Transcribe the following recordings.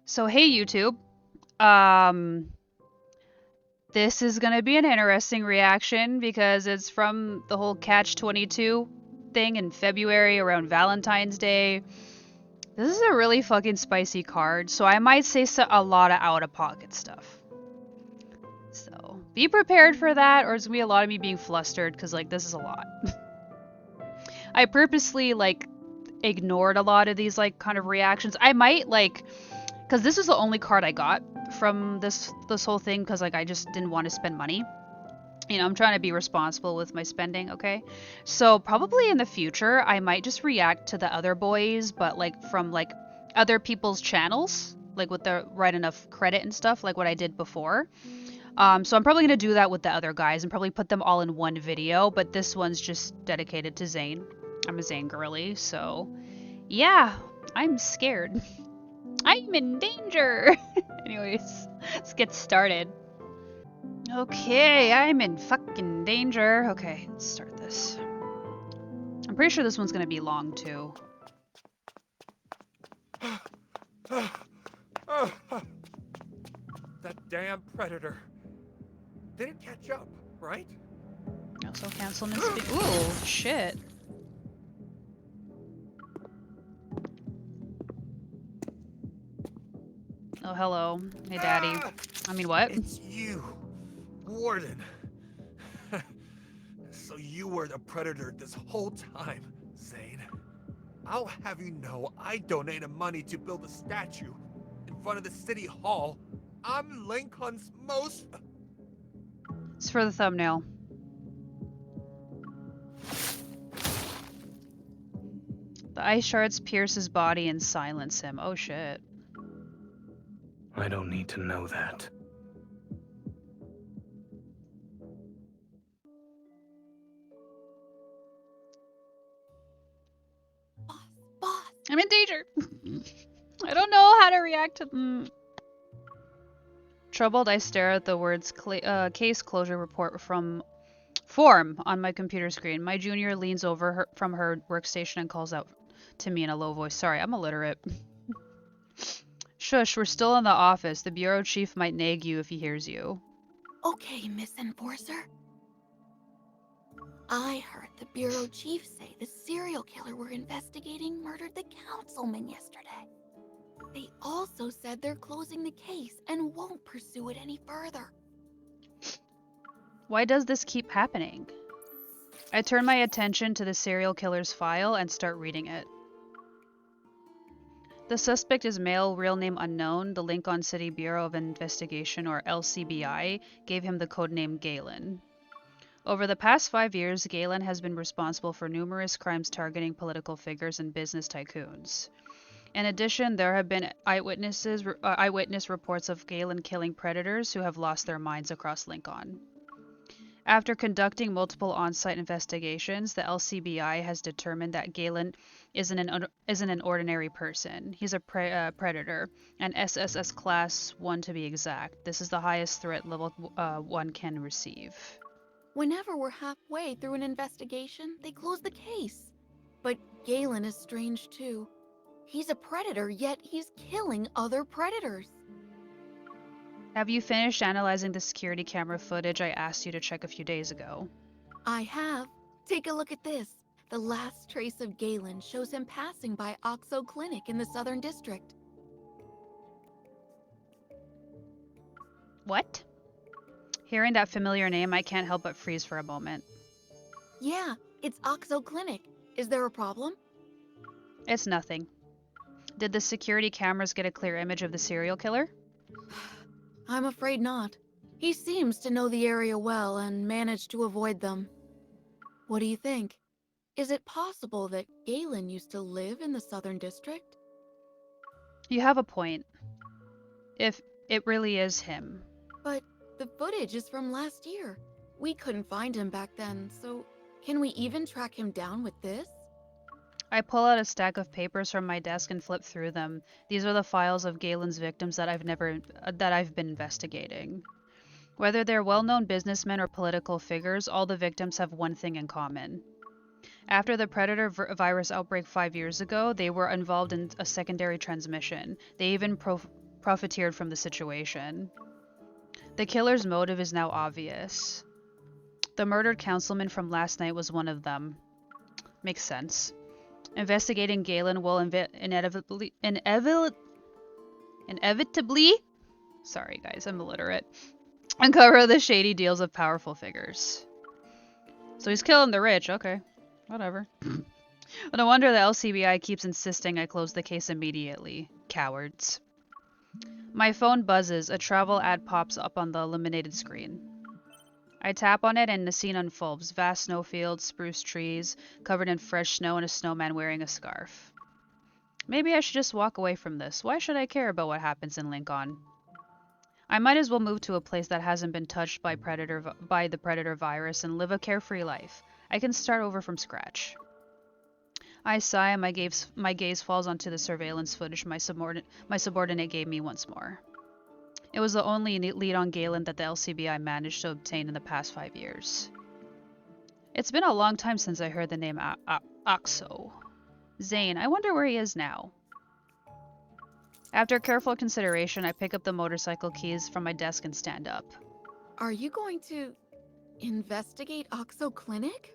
So hey YouTube, um, this is gonna be an interesting reaction because it's from the whole Catch-22 thing in February around Valentine's Day. This is a really fucking spicy card, so I might say a lot of out-of-pocket stuff. So be prepared for that, or it's gonna be a lot of me being flustered because like this is a lot. I purposely like ignored a lot of these like kind of reactions. I might like because this is the only card I got from this whole thing because like I just didn't want to spend money. You know, I'm trying to be responsible with my spending, okay? So probably in the future I might just react to the other boys, but like from like other people's channels, like with the right enough credit and stuff, like what I did before. So I'm probably gonna do that with the other guys and probably put them all in one video, but this one's just dedicated to Zayne. I'm a Zayne girly, so yeah, I'm scared. I'm in danger! Anyways, let's get started. Okay, I'm in fucking danger. Okay, let's start this. I'm pretty sure this one's gonna be long too. That damn predator. Didn't catch up, right? Also cancel misbehavior. Ooh, shit. Oh, hello. Hey, daddy. I mean, what? It's you, Warden. So you were the predator this whole time, Zayne. I'll have you know I donated money to build a statue in front of the city hall. I'm Lincoln's most... It's for the thumbnail. The ice shards pierce his body and silence him. Oh, shit. I don't need to know that. Boss. I'm in danger. I don't know how to react to them. Troubled, I stare at the words case closure report from form on my computer screen. My junior leans over from her workstation and calls out to me in a low voice. Sorry, I'm illiterate. Shush, we're still in the office. The bureau chief might nag you if he hears you. Okay, Miss Enforcer. I heard the bureau chief say the serial killer we're investigating murdered the councilman yesterday. They also said they're closing the case and won't pursue it any further. Why does this keep happening? I turn my attention to the serial killer's file and start reading it. The suspect is male, real name unknown. The Lincoln City Bureau of Investigation, or LCBI, gave him the codename Galen. Over the past 5 years, Galen has been responsible for numerous crimes targeting political figures and business tycoons. In addition, there have been eyewitness reports of Galen killing predators who have lost their minds across Lincoln. After conducting multiple on-site investigations, the LCBI has determined that Galen isn't an ordinary person. He's a predator, an SSS Class 1 to be exact. This is the highest threat level 1 can receive. Whenever we're halfway through an investigation, they close the case. But Galen is strange too. He's a predator, yet he's killing other predators. Have you finished analyzing the security camera footage I asked you to check a few days ago? I have. Take a look at this. The last trace of Galen shows him passing by Oxo Clinic in the Southern District. What? Hearing that familiar name, I can't help but freeze for a moment. Yeah, it's Oxo Clinic. Is there a problem? It's nothing. Did the security cameras get a clear image of the serial killer? I'm afraid not. He seems to know the area well and managed to avoid them. What do you think? Is it possible that Galen used to live in the Southern District? You have a point. If it really is him. But the footage is from last year. We couldn't find him back then, so can we even track him down with this? I pull out a stack of papers from my desk and flip through them. These are the files of Galen's victims that I've been investigating. Whether they're well-known businessmen or political figures, all the victims have one thing in common. After the Predator virus outbreak 5 years ago, they were involved in a secondary transmission. They even profiteered from the situation. The killer's motive is now obvious. The murdered councilman from last night was one of them. Makes sense. Investigating Galen will inevitably, sorry guys, I'm illiterate, uncover the shady deals of powerful figures. So he's killing the rich, okay, whatever. No wonder the LCBI keeps insisting I close the case immediately. Cowards. My phone buzzes, a travel ad pops up on the illuminated screen. I tap on it and the scene unfolds. Vast snowfields, spruce trees, covered in fresh snow and a snowman wearing a scarf. Maybe I should just walk away from this. Why should I care about what happens in Lincoln? I might as well move to a place that hasn't been touched by the predator virus and live a carefree life. I can start over from scratch. I sigh and my gaze falls onto the surveillance footage my subordinate gave me once more. It was the only lead on Galen that the LCBI managed to obtain in the past 5 years. It's been a long time since I heard the name Oxo. Zayne, I wonder where he is now. After careful consideration, I pick up the motorcycle keys from my desk and stand up. Are you going to investigate Oxo Clinic?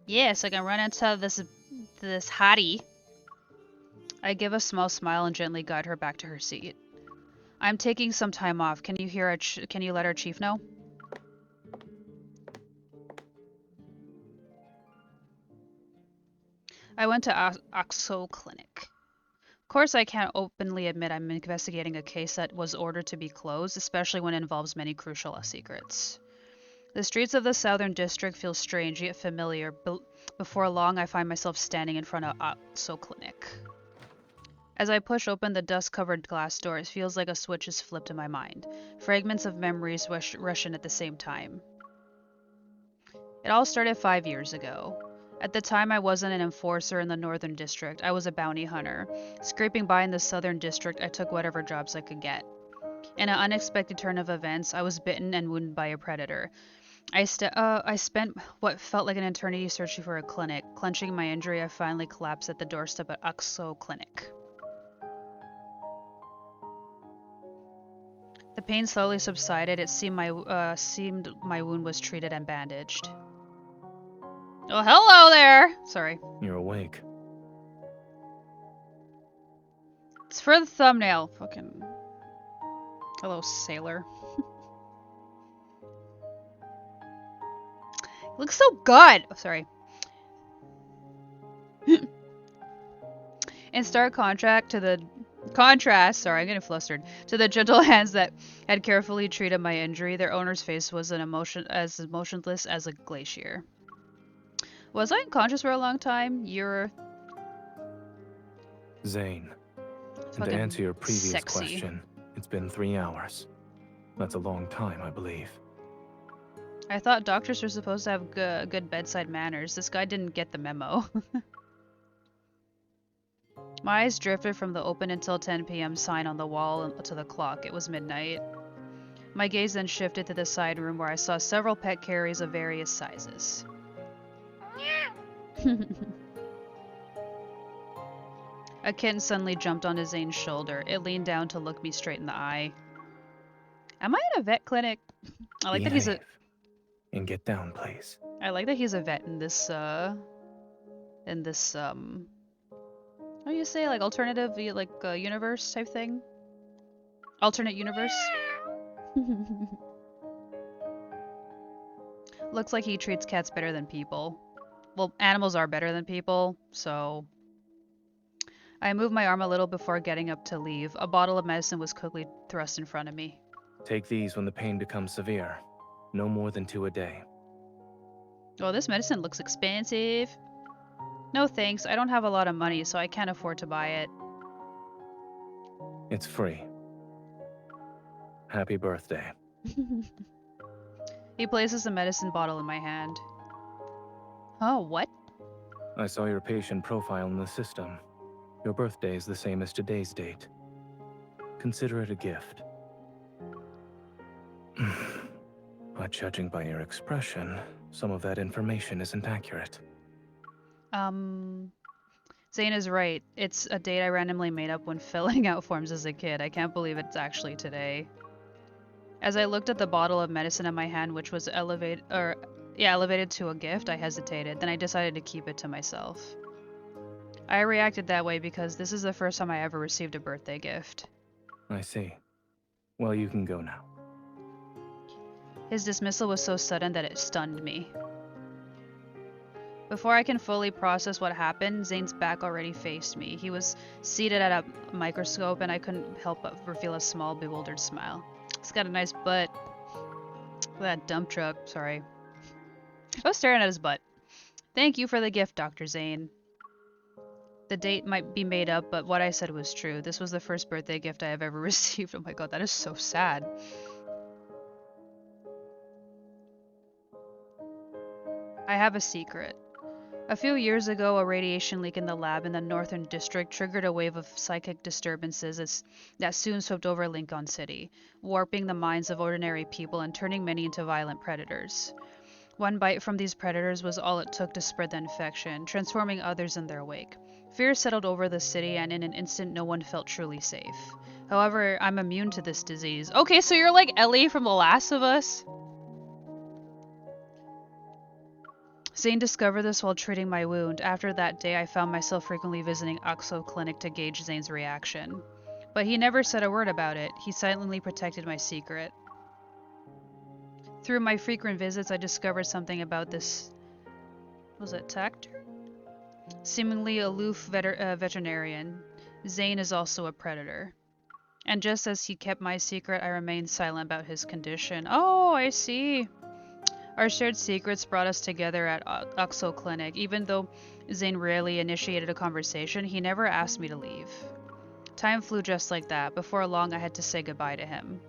Yes, I can run into this hottie. I give a small smile and gently guide her back to her seat. I'm taking some time off. Can you let our chief know? I went to Oxo Clinic. Of course, I can't openly admit I'm investigating a case that was ordered to be closed, especially when it involves many crucial secrets. The streets of the Southern District feel strange yet familiar. Before long, I find myself standing in front of Oxo Clinic. As I push open the dust-covered glass door, it feels like a switch is flipped in my mind. Fragments of memories rush in at the same time. It all started 5 years ago. At the time, I wasn't an enforcer in the Northern District. I was a bounty hunter. Scraping by in the Southern District, I took whatever jobs I could get. In an unexpected turn of events, I was bitten and wounded by a predator. I spent what felt like an eternity searching for a clinic. Clenching my injury, I finally collapsed at the doorstep at Oxo Clinic. The pain slowly subsided. It seemed my wound was treated and bandaged. Oh, hello there! Sorry. You're awake. It's for the thumbnail. Fucking... Hello, sailor. Looks so good! Oh, sorry. In stark contrast, sorry, I'm getting flustered, to the gentle hands that had carefully treated my injury, their owner's face was as motionless as a glacier. Was I unconscious for a long time? You're... Zayne. And to answer your previous question, it's been 3 hours. That's a long time, I believe. I thought doctors were supposed to have good bedside manners. This guy didn't get the memo. My eyes drifted from the open until 10 p.m. sign on the wall to the clock. It was midnight. My gaze then shifted to the side room where I saw several pet carries of various sizes. A kitten suddenly jumped onto Zayne's shoulder. It leaned down to look me straight in the eye. Am I in a vet clinic? I like that he's a... And get down, please. I like that he's a vet in this, how do you say, like, alternative, like, universe type thing? Alternate universe? Looks like he treats cats better than people. Well, animals are better than people, so... I moved my arm a little before getting up to leave. A bottle of medicine was quickly thrust in front of me. Take these when the pain becomes severe. No more than 2 a day. Oh, this medicine looks expensive. No thanks, I don't have a lot of money, so I can't afford to buy it. It's free. Happy birthday. He places the medicine bottle in my hand. Oh, what? I saw your patient profile in the system. Your birthday is the same as today's date. Consider it a gift. But judging by your expression, some of that information isn't accurate. Zayne is right. It's a date I randomly made up when filling out forms as a kid. I can't believe it's actually today. As I looked at the bottle of medicine in my hand, which was elevated to a gift, I hesitated. Then I decided to keep it to myself. I reacted that way because this is the first time I ever received a birthday gift. I see. Well, you can go now. His dismissal was so sudden that it stunned me. Before I can fully process what happened, Zayne's back already faced me. He was seated at a microscope, and I couldn't help but reveal a small, bewildered smile. He's got a nice butt. That dump truck, sorry. I was staring at his butt. Thank you for the gift, Dr. Zayne. The date might be made up, but what I said was true. This was the first birthday gift I have ever received. Oh my god, that is so sad. I have a secret. A few years ago, a radiation leak in the lab in the Northern District triggered a wave of psychic disturbances that soon swept over Lincoln City, warping the minds of ordinary people and turning many into violent predators. One bite from these predators was all it took to spread the infection, transforming others in their wake. Fear settled over the city, and in an instant, no one felt truly safe. However, I'm immune to this disease. Okay, so you're like Ellie from The Last of Us? Zayne discovered this while treating my wound. After that day, I found myself frequently visiting Oxo Clinic to gauge Zayne's reaction. But he never said a word about it. He silently protected my secret. Through my frequent visits, I discovered something about this... was it Tactor? Seemingly aloof veterinarian. Zayne is also a predator. And just as he kept my secret, I remained silent about his condition. Oh, I see. Our shared secrets brought us together at Oxo Clinic. Even though Zayne rarely initiated a conversation, he never asked me to leave. Time flew just like that. Before long, I had to say goodbye to him.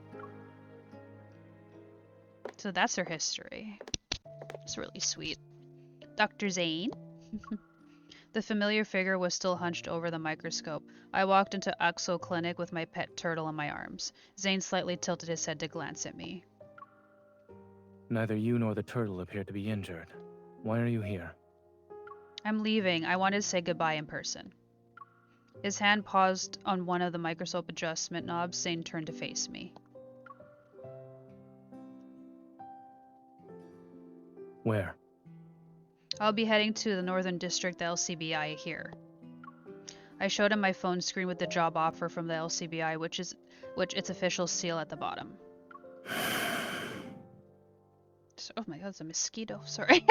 So that's her history. It's really sweet. Dr. Zayne? The familiar figure was still hunched over the microscope. I walked into Oxo Clinic with my pet turtle in my arms. Zayne slightly tilted his head to glance at me. Neither you nor the turtle appear to be injured. Why are you here? I'm leaving. I wanted to say goodbye in person. His hand paused on one of the microscope adjustment knobs. Zayne turned to face me. Where? I'll be heading to the Northern District, the LCBI here. I showed him my phone screen with the job offer from the LCBI, which its official seal at the bottom. Oh my god, it's a mosquito. Sorry.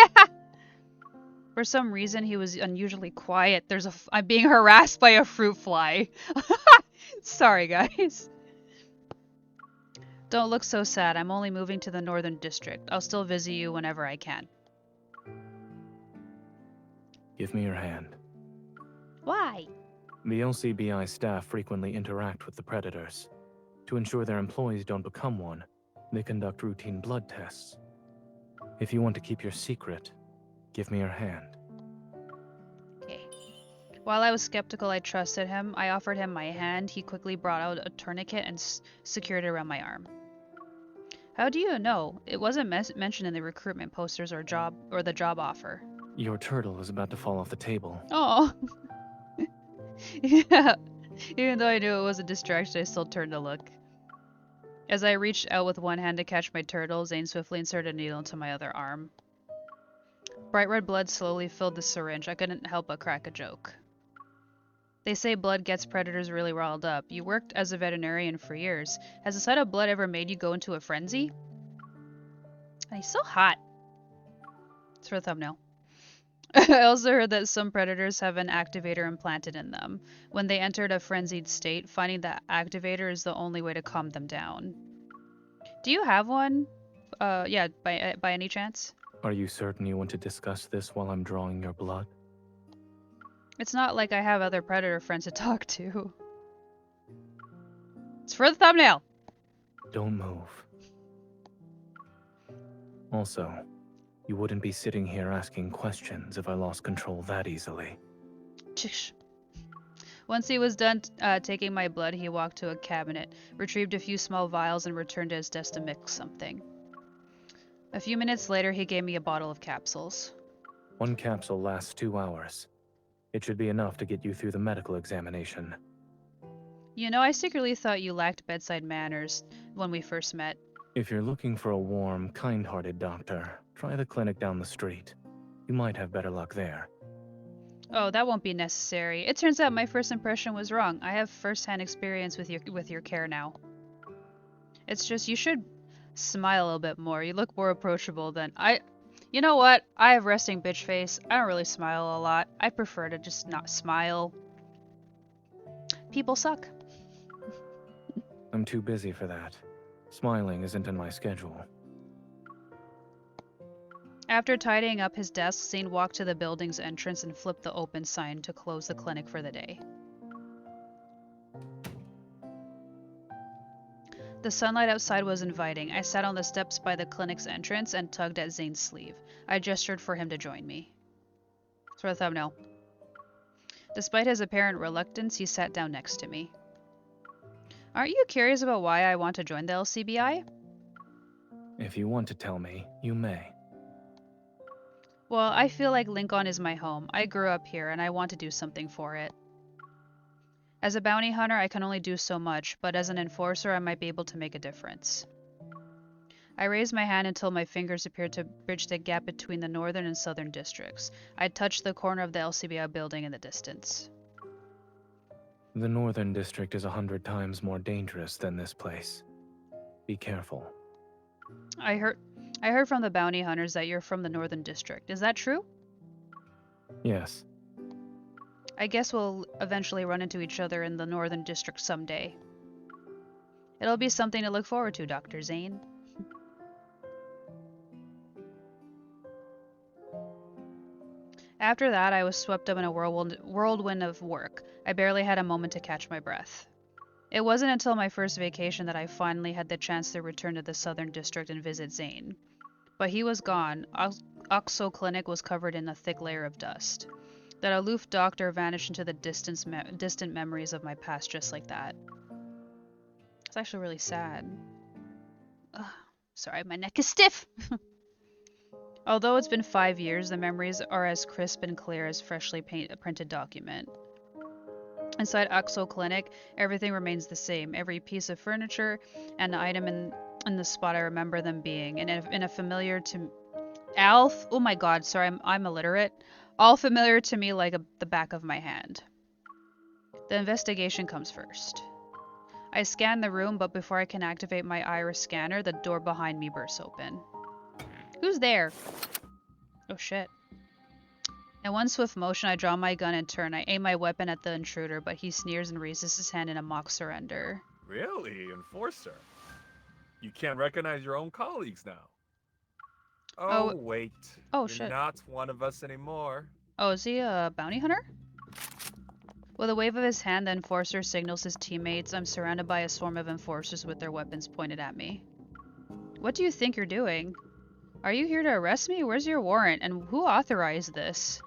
For some reason, he was unusually quiet. I'm being harassed by a fruit fly. Sorry, guys. Don't look so sad. I'm only moving to the Northern District. I'll still visit you whenever I can. Give me your hand. Why? The LCBI staff frequently interact with the predators. To ensure their employees don't become one, they conduct routine blood tests. If you want to keep your secret, give me your hand. Okay. While I was skeptical, I trusted him. I offered him my hand. He quickly brought out a tourniquet and secured it around my arm. How do you know? It wasn't mentioned in the recruitment posters or the job offer. Your turtle is about to fall off the table. Oh. Yeah. Even though I knew it was a distraction, I still turned to look. As I reached out with one hand to catch my turtle, Zayne swiftly inserted a needle into my other arm. Bright red blood slowly filled the syringe. I couldn't help but crack a joke. They say blood gets predators really riled up. You worked as a veterinarian for years. Has the sight of blood ever made you go into a frenzy? And he's so hot. It's for a thumbnail. I also heard that some predators have an activator implanted in them. When they entered a frenzied state, finding that activator is the only way to calm them down. Do you have one? Yeah, by any chance? Are you certain you want to discuss this while I'm drawing your blood? It's not like I have other predator friends to talk to. It's for the thumbnail! Don't move. Also, you wouldn't be sitting here asking questions if I lost control that easily. Chish. Once he was done taking my blood, he walked to a cabinet, retrieved a few small vials, and returned to his desk to mix something. A few minutes later, he gave me a bottle of capsules. One capsule lasts 2 hours. It should be enough to get you through the medical examination. You know, I secretly thought you lacked bedside manners when we first met. If you're looking for a warm, kind-hearted doctor, try the clinic down the street. You might have better luck there. Oh, that won't be necessary. It turns out my first impression was wrong. I have first-hand experience with your care now. It's just you should smile a little bit more. You look more approachable than I. You know what? I have resting bitch face. I don't really smile a lot. I prefer to just not smile. People suck. I'm too busy for that. Smiling isn't in my schedule. After tidying up his desk, Zayne walked to the building's entrance and flipped the open sign to close the clinic for the day. The sunlight outside was inviting. I sat on the steps by the clinic's entrance and tugged at Zayne's sleeve. I gestured for him to join me. For the thumbnail. Despite his apparent reluctance, he sat down next to me. Aren't you curious about why I want to join the LCBI? If you want to tell me, you may. Well, I feel like Lincoln is my home. I grew up here and I want to do something for it. As a bounty hunter, I can only do so much, but as an enforcer, I might be able to make a difference. I raised my hand until my fingers appeared to bridge the gap between the northern and southern districts. I touched the corner of the LCBI building in the distance. The northern district is 100 times more dangerous than this place. Be careful. I heard from the bounty hunters that you're from the northern district. Is that true? Yes. I guess we'll eventually run into each other in the northern district someday. It'll be something to look forward to, Dr. Zayne. After that, I was swept up in a whirlwind of work. I barely had a moment to catch my breath. It wasn't until my first vacation that I finally had the chance to return to the southern district and visit Zayne. But he was gone. Oxo Clinic was covered in a thick layer of dust. That aloof doctor vanished into the distant memories of my past just like that. It's actually really sad. Ugh, sorry, my neck is stiff! Although it's been 5 years, the memories are as crisp and clear as freshly printed document. Inside Oxo Clinic, everything remains the same. Every piece of furniture and item in the spot I remember them being. In a familiar to... Alf? Oh my god, sorry, I'm illiterate. All familiar to me like the back of my hand. The investigation comes first. I scan the room, but before I can activate my iris scanner, the door behind me bursts open. Who's there? Oh shit. In one swift motion, I draw my gun and turn. I aim my weapon at the intruder, but he sneers and raises his hand in a mock surrender. Really? Enforcer? You can't recognize your own colleagues now. Oh, wait. Oh, You're shit. not one of us anymore. Oh, is he a bounty hunter? With a wave of his hand, the enforcer signals his teammates. I'm surrounded by a swarm of enforcers with their weapons pointed at me. What do you think you're doing? Are you here to arrest me? Where's your warrant? And who authorized this?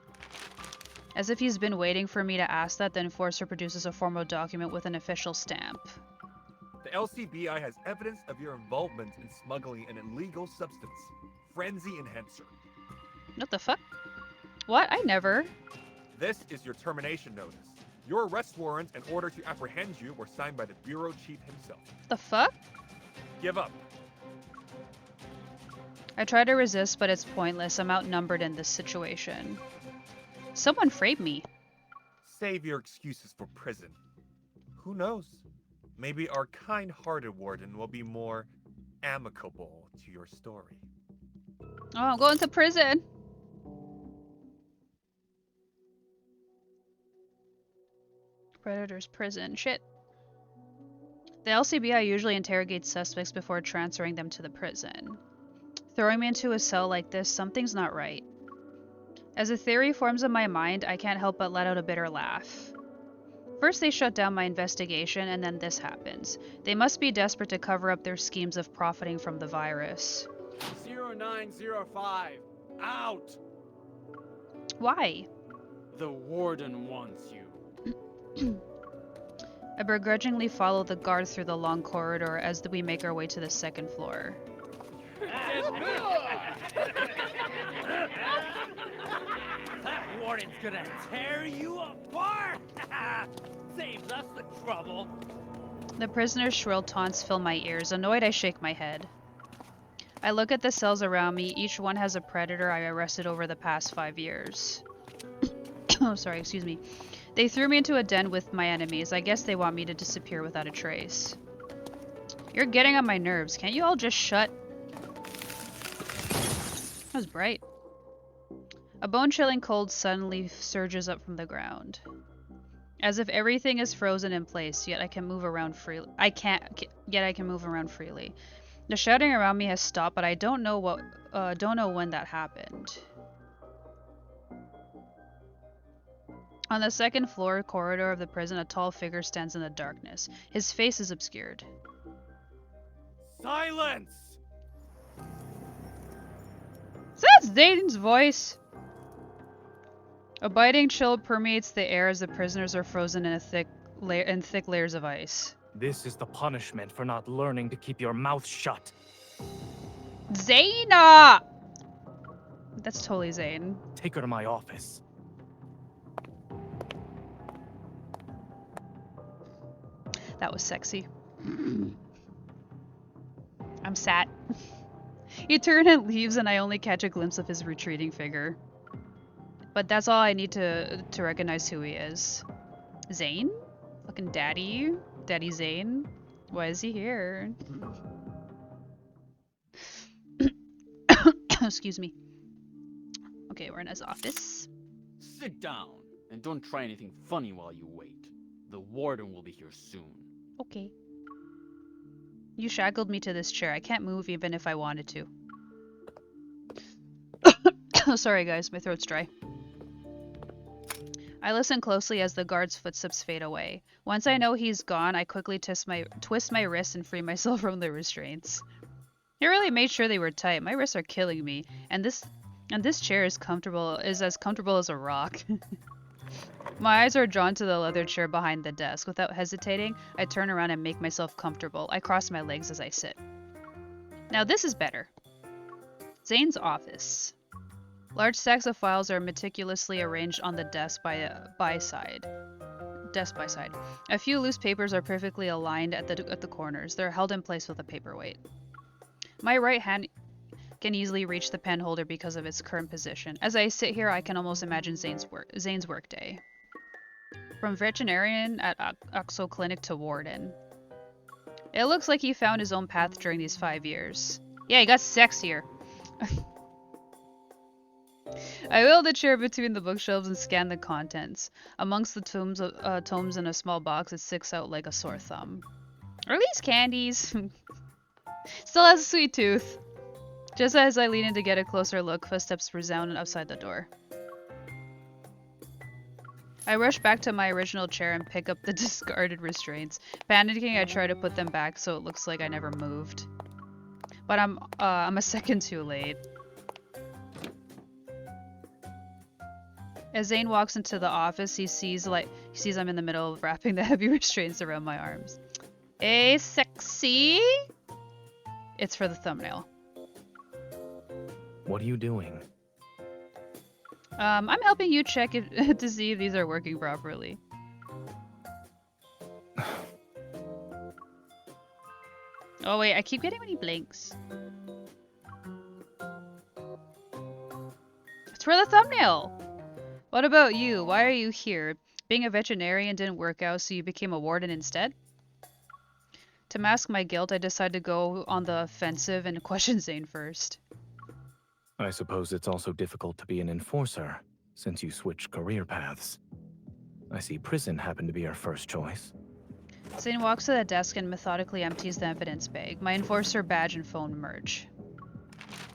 As if he's been waiting for me to ask that, the enforcer produces a formal document with an official stamp. The LCBI has evidence of your involvement in smuggling an illegal substance, Frenzy Enhancer. What the fuck? What? I never. This is your termination notice. Your arrest warrant and order to apprehend you were signed by the bureau chief himself. The fuck? Give up. I try to resist, but it's pointless. I'm outnumbered in this situation. Someone framed me. Save your excuses for prison. Who knows? Maybe our kind-hearted warden will be more amicable to your story. Oh, I'm going to prison. Predator's prison. Shit. The LCBI usually interrogates suspects before transferring them to the prison. Throwing me into a cell like this, something's not right. As a theory forms in my mind, I can't help but let out a bitter laugh. First they shut down my investigation, and then this happens. They must be desperate to cover up their schemes of profiting from the virus. 0905, out! Why? The warden wants you. I begrudgingly follow the guard through the long corridor as we make our way to the second floor. warden's gonna tear you apart! Saves us the trouble. The prisoner's shrill taunts fill my ears. Annoyed, I shake my head. I look at the cells around me. Each one has a predator I arrested over the past 5 years. Oh, sorry, excuse me. They threw me into a den with my enemies. I guess they want me to disappear without a trace. You're getting on my nerves. Can't you all just shut? That was bright. A bone-chilling cold suddenly surges up from the ground. As if everything is frozen in place, yet I can move around freely. Yet I can move around freely. The shouting around me has stopped, but I don't know when that happened. On the second floor corridor of the prison, a tall figure stands in the darkness. His face is obscured. Silence! So that's Zayne's voice. A biting chill permeates the air as the prisoners are frozen in thick layers of ice. This is the punishment for not learning to keep your mouth shut. Zayne! That's totally Zayne. Take her to my office. That was sexy. I'm sad. He turns and leaves, and I only catch a glimpse of his retreating figure. But that's all I need to recognize who he is. Zayne? Fucking daddy? Daddy Zayne? Why is he here? Excuse me. Okay, we're in his office. Sit down, and don't try anything funny while you wait. The warden will be here soon. Okay. You shackled me to this chair. I can't move even if I wanted to. Sorry guys, my throat's dry. I listen closely as the guard's footsteps fade away. Once I know he's gone, I quickly twist my wrists and free myself from the restraints. He really made sure they were tight. My wrists are killing me, and this chair is as comfortable as a rock. My eyes are drawn to the leather chair behind the desk. Without hesitating, I turn around and make myself comfortable. I cross my legs as I sit. Now this is better. Zayne's office. Large stacks of files are meticulously arranged on the desk by side. A few loose papers are perfectly aligned at the corners. They're held in place with a paperweight. My right hand can easily reach the pen holder because of its current position. As I sit here, I can almost imagine Zayne's workday. From veterinarian at Oxo Clinic to warden. It looks like he found his own path during these 5 years. Yeah, he got sexier. I wheel the chair between the bookshelves and scan the contents. Amongst the tomes in a small box, it sticks out like a sore thumb. Are these candies? Still has a sweet tooth. Just as I lean in to get a closer look, footsteps resound outside the door. I rush back to my original chair and pick up the discarded restraints. Panicking, I try to put them back so it looks like I never moved. But I'm a second too late. As Zayne walks into the office, he sees I'm in the middle of wrapping the heavy restraints around my arms. Hey, sexy! It's for the thumbnail. What are you doing? I'm helping you check to see if these are working properly. Oh wait, I keep getting many blinks. It's for the thumbnail! What about you? Why are you here? Being a veterinarian didn't work out, so you became a warden instead? To mask my guilt, I decide to go on the offensive and question Zayne first. I suppose it's also difficult to be an enforcer, since you switched career paths. I see prison happened to be your first choice. Zayne walks to the desk and methodically empties the evidence bag. My enforcer badge and phone merge.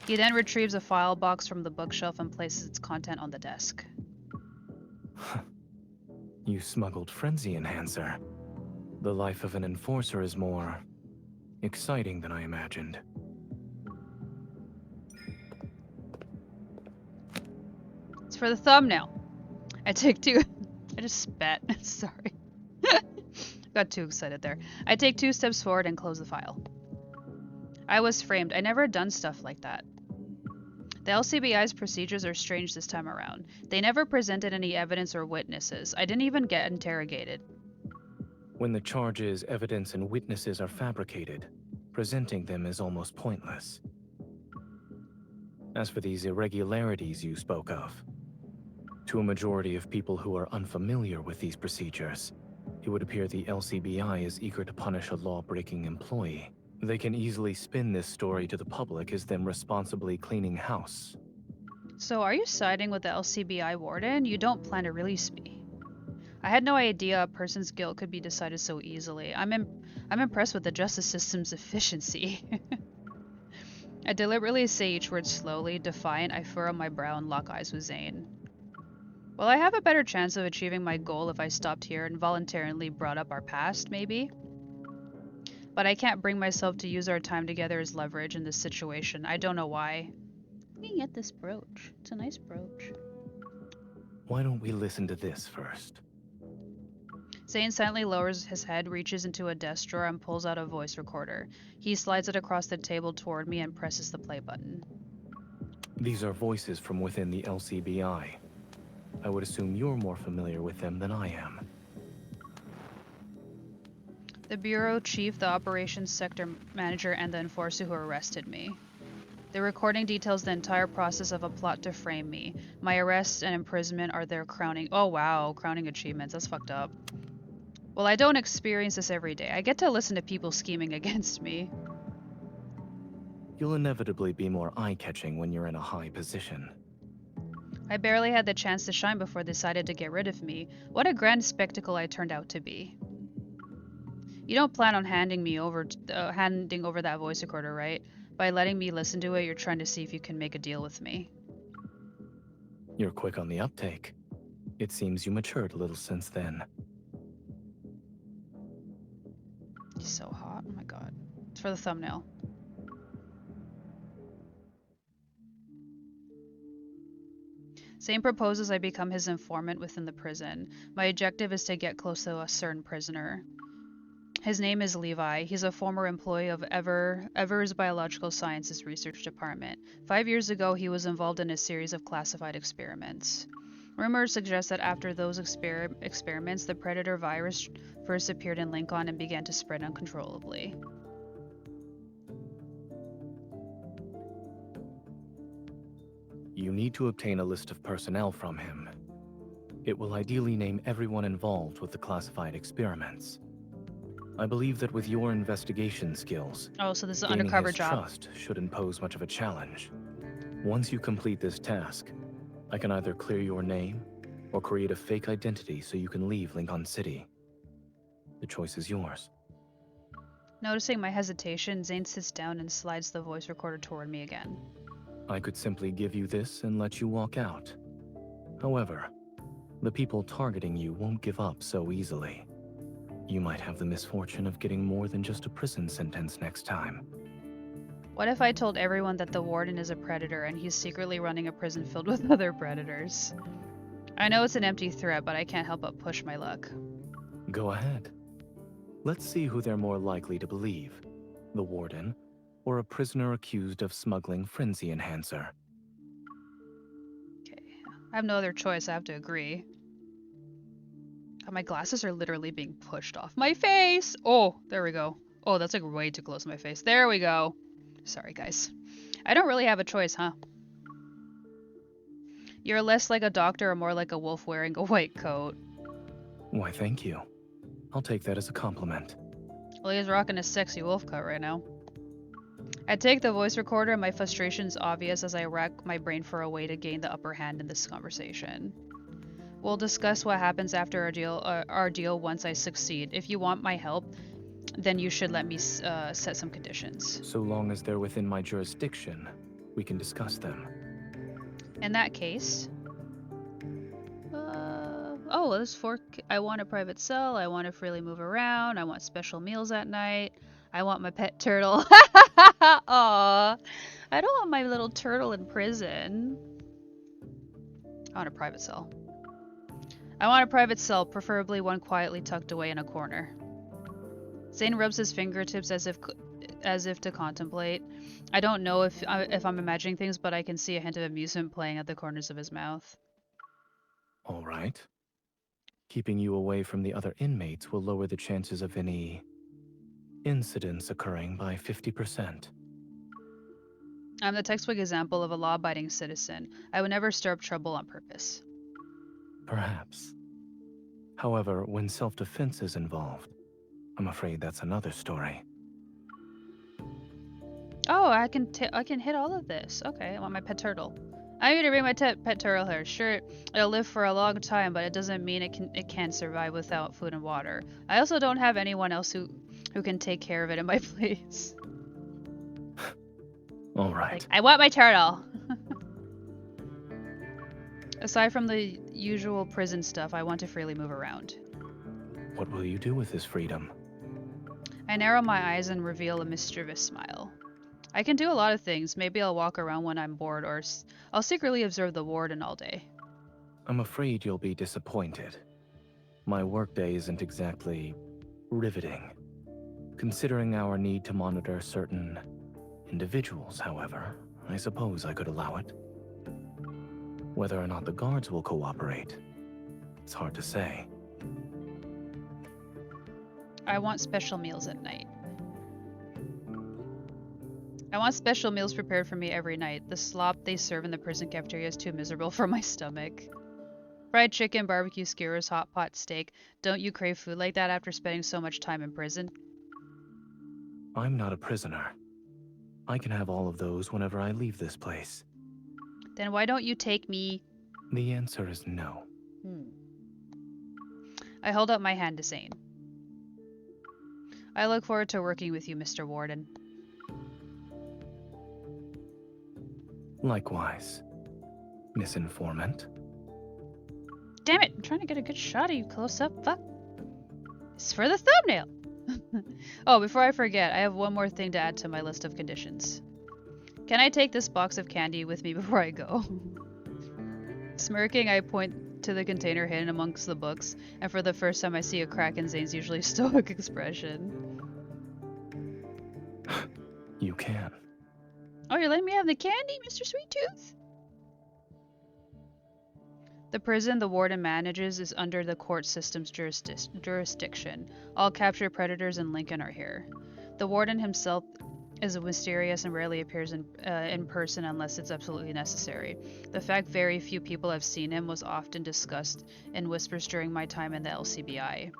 He then retrieves a file box from the bookshelf and places its content on the desk. You smuggled frenzy enhancer. The life of an enforcer is more exciting than I imagined. It's for the thumbnail. I take two. I just spat. Sorry. Got too excited there. I take 2 steps forward and close the file. I was framed. I never done stuff like that. The LCBI's procedures are strange this time around. They never presented any evidence or witnesses. I didn't even get interrogated. When the charges, evidence, and witnesses are fabricated, presenting them is almost pointless. As for these irregularities you spoke of, to a majority of people who are unfamiliar with these procedures, it would appear the LCBI is eager to punish a law-breaking employee. They can easily spin this story to the public as them responsibly cleaning house. So are you siding with the LCBI warden? You don't plan to release me. I had no idea a person's guilt could be decided so easily. I'm impressed with the justice system's efficiency. I deliberately say each word slowly, defiant. I furrow my brow and lock eyes with Zayne. Well, I have a better chance of achieving my goal if I stopped here and voluntarily brought up our past, maybe? But I can't bring myself to use our time together as leverage in this situation. I don't know why. Looking at this brooch. It's a nice brooch. Why don't we listen to this first? Zayne silently lowers his head, reaches into a desk drawer, and pulls out a voice recorder. He slides it across the table toward me and presses the play button. These are voices from within the LCBI. I would assume you're more familiar with them than I am. The bureau chief, the operations sector manager, and the enforcer who arrested me. The recording details the entire process of a plot to frame me. My arrest and imprisonment are their crowning— oh wow, crowning achievements. That's fucked up. Well, I don't experience this every day. I get to listen to people scheming against me. You'll inevitably be more eye-catching when you're in a high position. I barely had the chance to shine before they decided to get rid of me. What a grand spectacle I turned out to be. You don't plan on handing over that voice recorder, right? By letting me listen to it, you're trying to see if you can make a deal with me. You're quick on the uptake. It seems you matured a little since then. He's so hot. Oh my god. It's for the thumbnail. Zayne proposes I become his informant within the prison. My objective is to get close to a certain prisoner. His name is Levi. He's a former employee of Ever's Biological Sciences Research Department. 5 years ago, he was involved in a series of classified experiments. Rumors suggest that after those experiments, the Predator virus first appeared in Lincoln and began to spread uncontrollably. You need to obtain a list of personnel from him. It will ideally name everyone involved with the classified experiments. I believe that with your investigation skills, Oh, so this is an gaining undercover his job. trust shouldn't pose much of a challenge. Once you complete this task, I can either clear your name or create a fake identity so you can leave Lincoln City. The choice is yours. Noticing my hesitation, Zayne sits down and slides the voice recorder toward me again. I could simply give you this and let you walk out. However, the people targeting you won't give up so easily. You might have the misfortune of getting more than just a prison sentence next time. What if I told everyone that the warden is a predator and he's secretly running a prison filled with other predators? I know it's an empty threat, but I can't help but push my luck. Go ahead. Let's see who they're more likely to believe, the warden or a prisoner accused of smuggling frenzy enhancer. Okay, I have no other choice, I have to agree. Oh, my glasses are literally being pushed off my face! Oh, there we go. Oh, that's like way too close to my face. There we go. Sorry, guys. I don't really have a choice, huh? You're less like a doctor or more like a wolf wearing a white coat. Why, thank you. I'll take that as a compliment. Well, he's rocking a sexy wolf coat right now. I take the voice recorder and my frustration's obvious as I rack my brain for a way to gain the upper hand in this conversation. We'll discuss what happens after our deal once I succeed. If you want my help, then you should let me set some conditions. So long as they're within my jurisdiction, we can discuss them. In that case... oh, there's 4... I want a private cell, I want to freely move around, I want special meals at night, I want my pet turtle. Aww. I don't want my little turtle in prison. I want a private cell. I want a private cell, preferably one quietly tucked away in a corner. Zayne rubs his fingertips as if as if to contemplate. I don't know if I'm imagining things, but I can see a hint of amusement playing at the corners of his mouth. All right. Keeping you away from the other inmates will lower the chances of any incidents occurring by 50%. I'm the textbook example of a law-abiding citizen. I would never stir up trouble on purpose. Perhaps. However, when self-defense is involved, I'm afraid that's another story. Oh, I can hit all of this. Okay, I want my pet turtle. I need to bring my pet turtle here. Sure, it'll live for a long time, but it doesn't mean it can't survive without food and water. I also don't have anyone else who can take care of it in my place. All right. Like, I want my turtle. Aside from the usual prison stuff, I want to freely move around. What will you do with this freedom? I narrow my eyes and reveal a mischievous smile. I can do a lot of things. Maybe I'll walk around when I'm bored, or I'll secretly observe the warden all day. I'm afraid you'll be disappointed. My workday isn't exactly riveting. Considering our need to monitor certain individuals, however, I suppose I could allow it. Whether or not the guards will cooperate, it's hard to say. I want special meals at night. I want special meals prepared for me every night. The slop they serve in the prison cafeteria is too miserable for my stomach. Fried chicken, barbecue skewers, hot pot steak. Don't you crave food like that after spending so much time in prison? I'm not a prisoner. I can have all of those whenever I leave this place. Then why don't you take me? The answer is no. I hold up my hand to Zayne. I look forward to working with you, Mr. Warden. Likewise, Miss Informant. Damn it! I'm trying to get a good shot of you close up. Fuck. It's for the thumbnail! Oh, before I forget, I have one more thing to add to my list of conditions. Can I take this box of candy with me before I go? Smirking, I point to the container hidden amongst the books, and for the first time I see a crack in Zayne's usually stoic expression. You can. Oh, you're letting me have the candy, Mr. Sweet Tooth? The prison the warden manages is under the court system's jurisdiction. All captured predators in Lincoln are here. The warden himself is mysterious and rarely appears in person unless it's absolutely necessary. The fact very few people have seen him was often discussed in whispers during my time in the LCBI.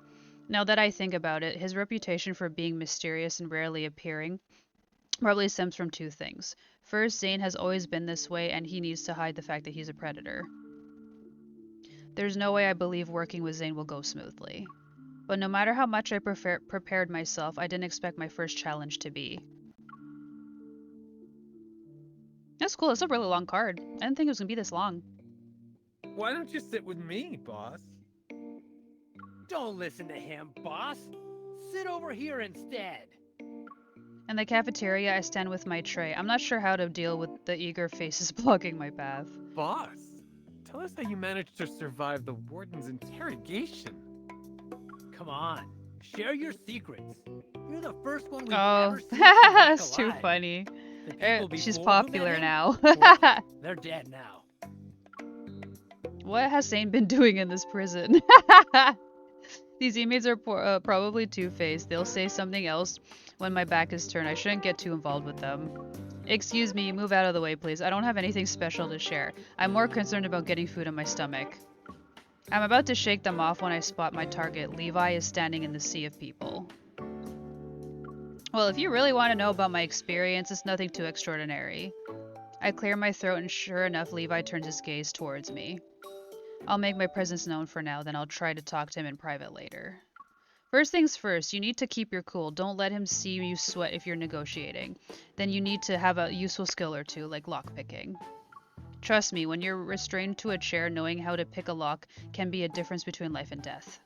Now that I think about it, his reputation for being mysterious and rarely appearing probably stems from two things. First, Zayne has always been this way and he needs to hide the fact that he's a predator. There's no way I believe working with Zayne will go smoothly. But no matter how much I prepared myself, I didn't expect my first challenge to be. That's cool. That's a really long card. I didn't think it was going to be this long. Why don't you sit with me, boss? Don't listen to him, boss. Sit over here instead. In the cafeteria, I stand with my tray. I'm not sure how to deal with the eager faces blocking my path. Boss, tell us how you managed to survive the warden's interrogation. Come on, share your secrets. You're the first one we've Oh, ever seen come back that's too alive. funny. The people She's before who met popular him, now. well, they're dead now. What has Zayne been doing in this prison? These inmates are probably two-faced. They'll say something else when my back is turned. I shouldn't get too involved with them. Excuse me, move out of the way, please. I don't have anything special to share. I'm more concerned about getting food in my stomach. I'm about to shake them off when I spot my target. Levi is standing in the sea of people. Well, if you really want to know about my experience, it's nothing too extraordinary. I clear my throat and sure enough, Levi turns his gaze towards me. I'll make my presence known for now, then I'll try to talk to him in private later. First things first, you need to keep your cool. Don't let him see you sweat if you're negotiating. Then you need to have a useful skill or two, like lockpicking. Trust me, when you're restrained to a chair, knowing how to pick a lock can be a difference between life and death.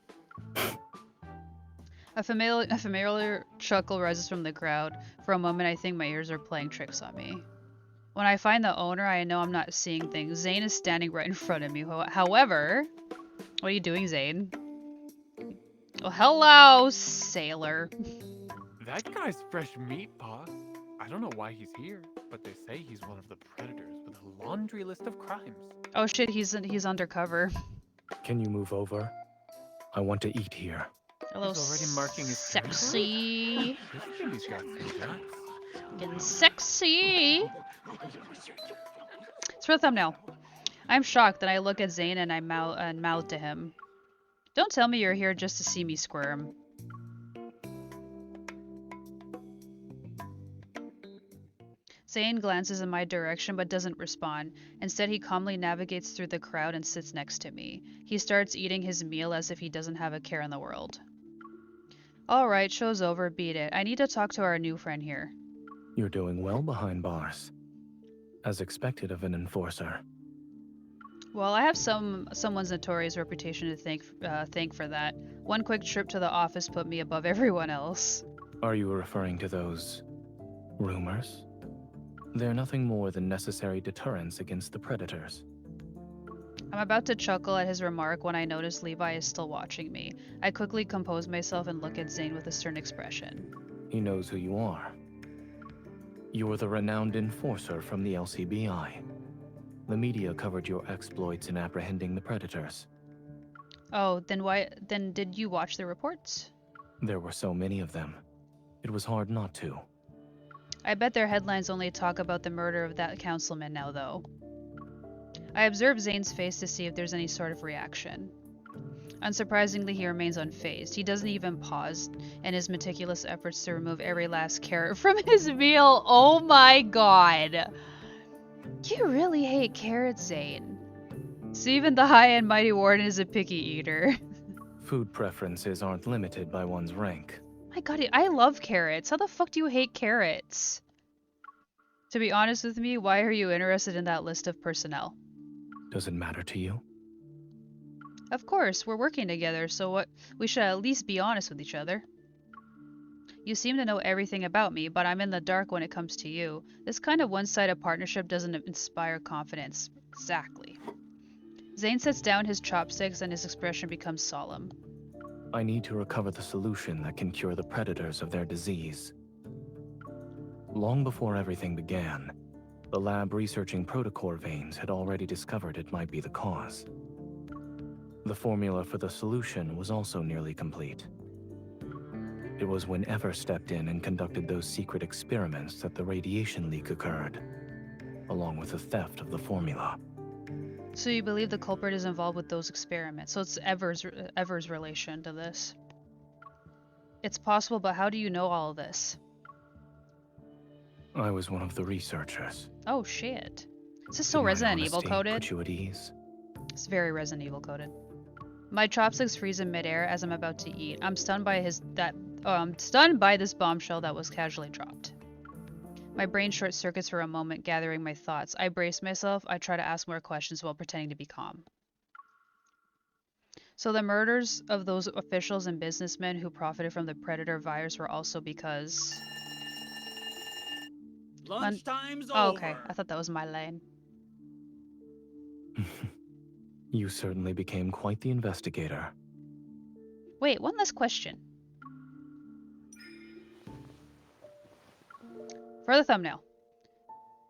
A familiar chuckle rises from the crowd. For a moment, I think my ears are playing tricks on me. When I find the owner, I know I'm not seeing things. Zayne is standing right in front of me. However, what are you doing, Zayne? Oh, hello, sailor. That guy's fresh meat, boss. I don't know why he's here, but they say he's one of the predators with a laundry list of crimes. Oh shit, he's undercover. Can you move over? I want to eat here. Hello, He's already marking his territory? sexy. This city's got some guts. Getting sexy. It's for the thumbnail. I'm shocked that I look at Zayne and I mouth to him. Don't tell me you're here just to see me squirm. Zayne glances in my direction but doesn't respond. Instead, he calmly navigates through the crowd and sits next to me. He starts eating his meal as if he doesn't have a care in the world. Alright, show's over, beat it. I need to talk to our new friend here. You're doing well behind bars. As expected of an enforcer. Well, I have someone's notorious reputation to thank for that. One quick trip to the office put me above everyone else. Are you referring to those rumors? They're nothing more than necessary deterrents against the predators. I'm about to chuckle at his remark when I notice Levi is still watching me. I quickly compose myself and look at Zayne with a stern expression. He knows who you are. You're the renowned enforcer from the LCBI. The media covered your exploits in apprehending the predators. Oh, then did you watch the reports? There were so many of them. It was hard not to. I bet their headlines only talk about the murder of that councilman now, though. I observe Zayne's face to see if there's any sort of reaction. Unsurprisingly, he remains unfazed. He doesn't even pause in his meticulous efforts to remove every last carrot from his meal. Oh my god! You really hate carrots, Zayne. So even the high and mighty warden is a picky eater. Food preferences aren't limited by one's rank. My god, I love carrots. How the fuck do you hate carrots? To be honest with me, why are you interested in that list of personnel? Does it matter to you? Of course, we're working together, so what? We should at least be honest with each other. You seem to know everything about me, but I'm in the dark when it comes to you. This kind of one-sided partnership doesn't inspire confidence. Exactly. Zayne sets down his chopsticks and his expression becomes solemn. I need to recover the solution that can cure the predators of their disease. Long before everything began, the lab researching protocore veins had already discovered it might be the cause. The formula for the solution was also nearly complete. It was when Ever stepped in and conducted those secret experiments that the radiation leak occurred, along with the theft of the formula. So you believe the culprit is involved with those experiments, so it's Ever's relation to this. It's possible, but how do you know all of this? I was one of the researchers. Oh shit. Is this so Did my Resident Evil honesty coded? put you at ease? It's very Resident Evil coded. My chopsticks freeze in midair as I'm about to eat. I'm stunned by this bombshell that was casually dropped. My brain short circuits for a moment, gathering my thoughts. I brace myself. I try to ask more questions while pretending to be calm. So the murders of those officials and businessmen who profited from the Predator virus were also because... Lunchtime's Oh, over. okay. I thought that was my lane. You certainly became quite the investigator. Wait, one last question. For the thumbnail.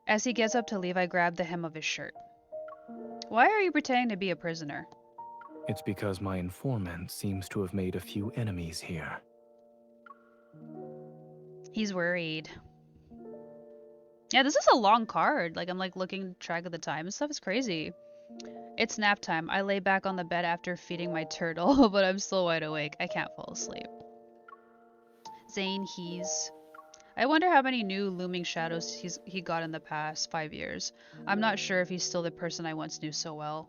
As he gets up to leave, I grab the hem of his shirt. Why are you pretending to be a prisoner? It's because my informant seems to have made a few enemies here. He's worried. Yeah, this is a long card. Like, I'm like looking track of the time and stuff. It's crazy. It's nap time. I lay back on the bed after feeding my turtle, but I'm still wide awake. I can't fall asleep. Zayne, I wonder how many new looming shadows he got in the past 5 years. I'm not sure if he's still the person I once knew so well.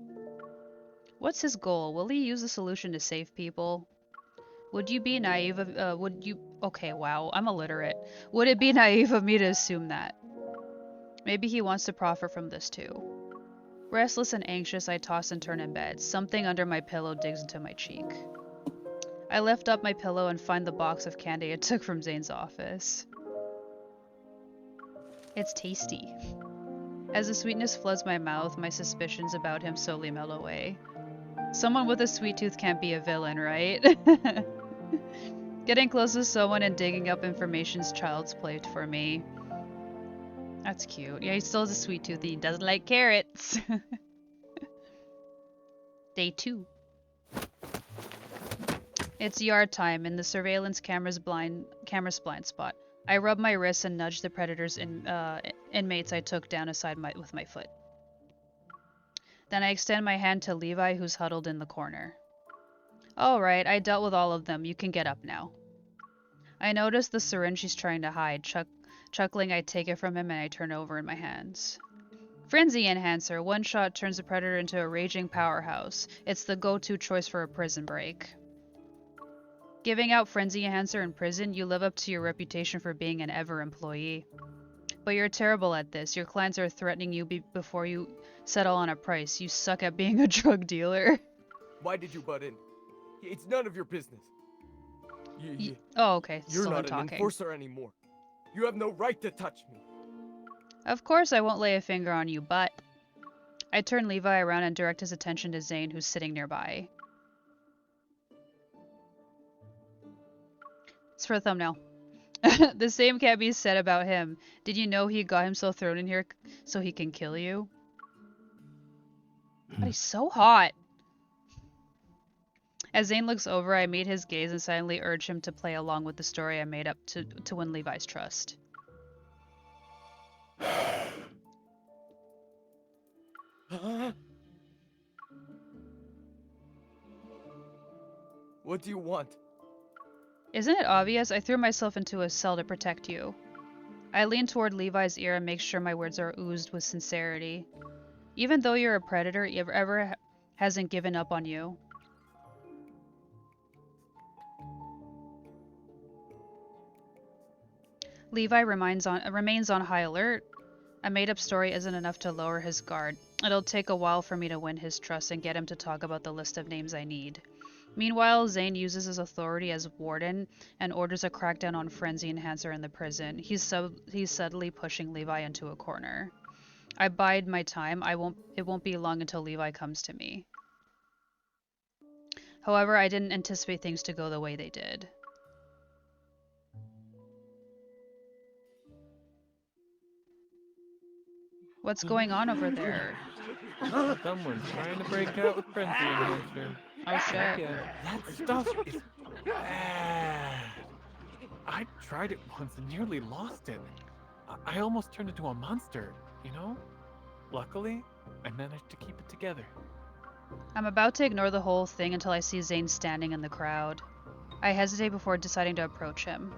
What's his goal? Will he use the solution to save people? Would you be naive of, okay, wow, I'm illiterate. Would it be naive of me to assume that? Maybe he wants to profit from this too. Restless and anxious, I toss and turn in bed. Something under my pillow digs into my cheek. I lift up my pillow and find the box of candy I took from Zayne's office. It's tasty. As the sweetness floods my mouth, my suspicions about him slowly melt away. Someone with a sweet tooth can't be a villain, right? Getting close to someone and digging up information's child's play for me. That's cute. Yeah, he still has a sweet tooth and he doesn't like carrots. Day 2. It's yard time in the surveillance camera's blind spot. I rub my wrists and nudge the predator's inmates I took down aside with my foot. Then I extend my hand to Levi, who's huddled in the corner. Alright, I dealt with all of them. You can get up now. I notice the syringe he's trying to hide. Chuckling, I take it from him and I turn it over in my hands. Frenzy Enhancer. One shot turns the predator into a raging powerhouse. It's the go-to choice for a prison break. Giving out Frenzy Enhancer in prison, you live up to your reputation for being an ever employee. But you're terrible at this. Your clients are threatening you before you settle on a price. You suck at being a drug dealer. Why did you butt in? It's none of your business. Oh, okay. You're Someone not talking. an enforcer anymore. You have no right to touch me. Of course I won't lay a finger on you, but... I turn Levi around and direct his attention to Zayne, who's sitting nearby. It's for a thumbnail. The same can't be said about him. Did you know he got himself thrown in here so he can kill you? God, he's so hot. As Zayne looks over, I meet his gaze and silently urge him to play along with the story I made up to win Levi's trust. What do you want? Isn't it obvious? I threw myself into a cell to protect you. I lean toward Levi's ear and make sure my words are oozed with sincerity. Even though you're a predator, he ever hasn't given up on you. Levi remains on high alert. A made-up story isn't enough to lower his guard. It'll take a while for me to win his trust and get him to talk about the list of names I need. Meanwhile, Zayne uses his authority as warden and orders a crackdown on Frenzy Enhancer in the prison. He's subtly pushing Levi into a corner. I bide my time. It won't be long until Levi comes to me. However, I didn't anticipate things to go the way they did. What's going on over there? Someone's trying to break out with Frenzy Enhancer. Oh shit. Yeah, that stuff is bad. I tried it once and nearly lost it. I almost turned into a monster, you know? Luckily, I managed to keep it together. I'm about to ignore the whole thing until I see Zayne standing in the crowd. I hesitate before deciding to approach him.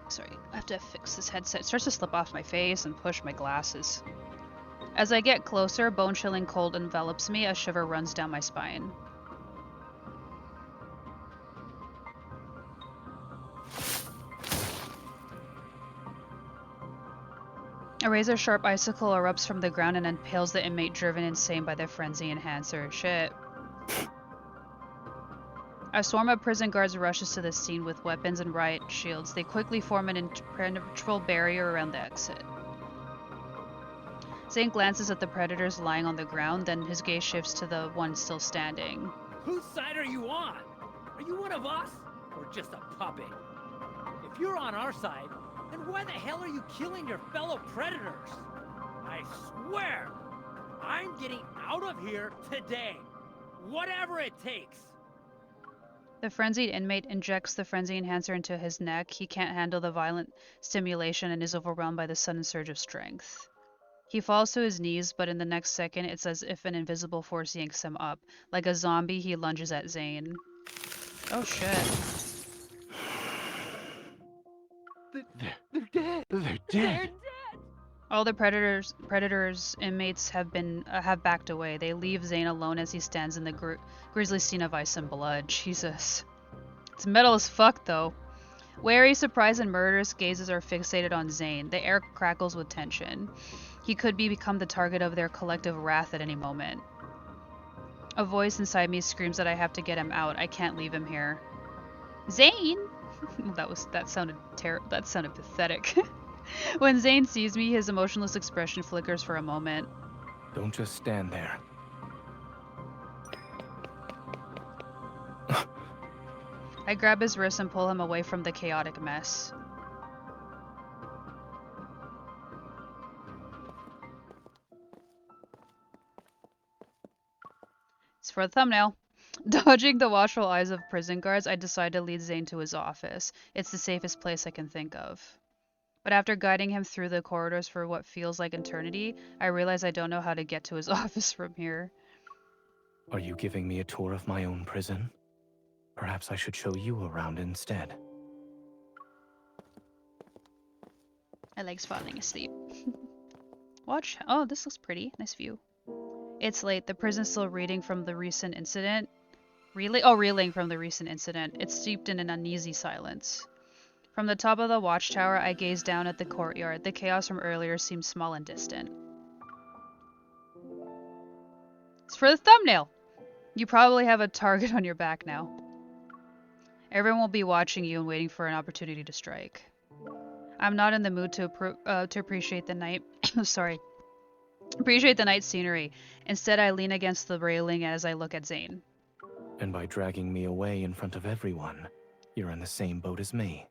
Sorry, I have to fix this headset. It starts to slip off my face and push my glasses. As I get closer, bone-chilling cold envelops me. A shiver runs down my spine. A razor-sharp icicle erupts from the ground and impales the inmate driven insane by the Frenzy Enhancer. Shit. A swarm of prison guards rushes to the scene with weapons and riot shields. They quickly form an impenetrable barrier around the exit. Zayne glances at the predators lying on the ground, then his gaze shifts to the one still standing. Whose side are you on? Are you one of us? Or just a puppet? If you're on our side, then why the hell are you killing your fellow predators? I swear, I'm getting out of here today. Whatever it takes. The frenzied inmate injects the frenzy enhancer into his neck. He can't handle the violent stimulation and is overwhelmed by the sudden surge of strength. He falls to his knees, but in the next second, it's as if an invisible force yanks him up. Like a zombie, he lunges at Zayne. Oh shit. They're dead. They're dead. All the predators inmates have backed away. They leave Zayne alone as he stands in the grisly scene of ice and blood. Jesus. It's metal as fuck, though. Wary, surprised, and murderous gazes are fixated on Zayne. The air crackles with tension. He could become the target of their collective wrath at any moment. A voice inside me screams that I have to get him out. I can't leave him here. Zayne! that sounded pathetic. When Zayne sees me, his emotionless expression flickers for a moment. Don't just stand there. I grab his wrist and pull him away from the chaotic mess. It's for the thumbnail. Dodging the watchful eyes of prison guards, I decide to lead Zayne to his office. It's the safest place I can think of. But after guiding him through the corridors for what feels like eternity, I realize I don't know how to get to his office from here. Are you giving me a tour of my own prison? Perhaps I should show you around instead. My leg's falling asleep. Watch. Oh, this looks pretty. Nice view. It's late. The prison's still reeling from the recent incident. Reeling from the recent incident. It's steeped in an uneasy silence. From the top of the watchtower, I gaze down at the courtyard. The chaos from earlier seems small and distant. It's for the thumbnail! You probably have a target on your back now. Everyone will be watching you and waiting for an opportunity to strike. I'm not in the mood to appreciate the night. Sorry. Appreciate the night scenery. Instead, I lean against the railing as I look at Zayne. And by dragging me away in front of everyone, you're in the same boat as me.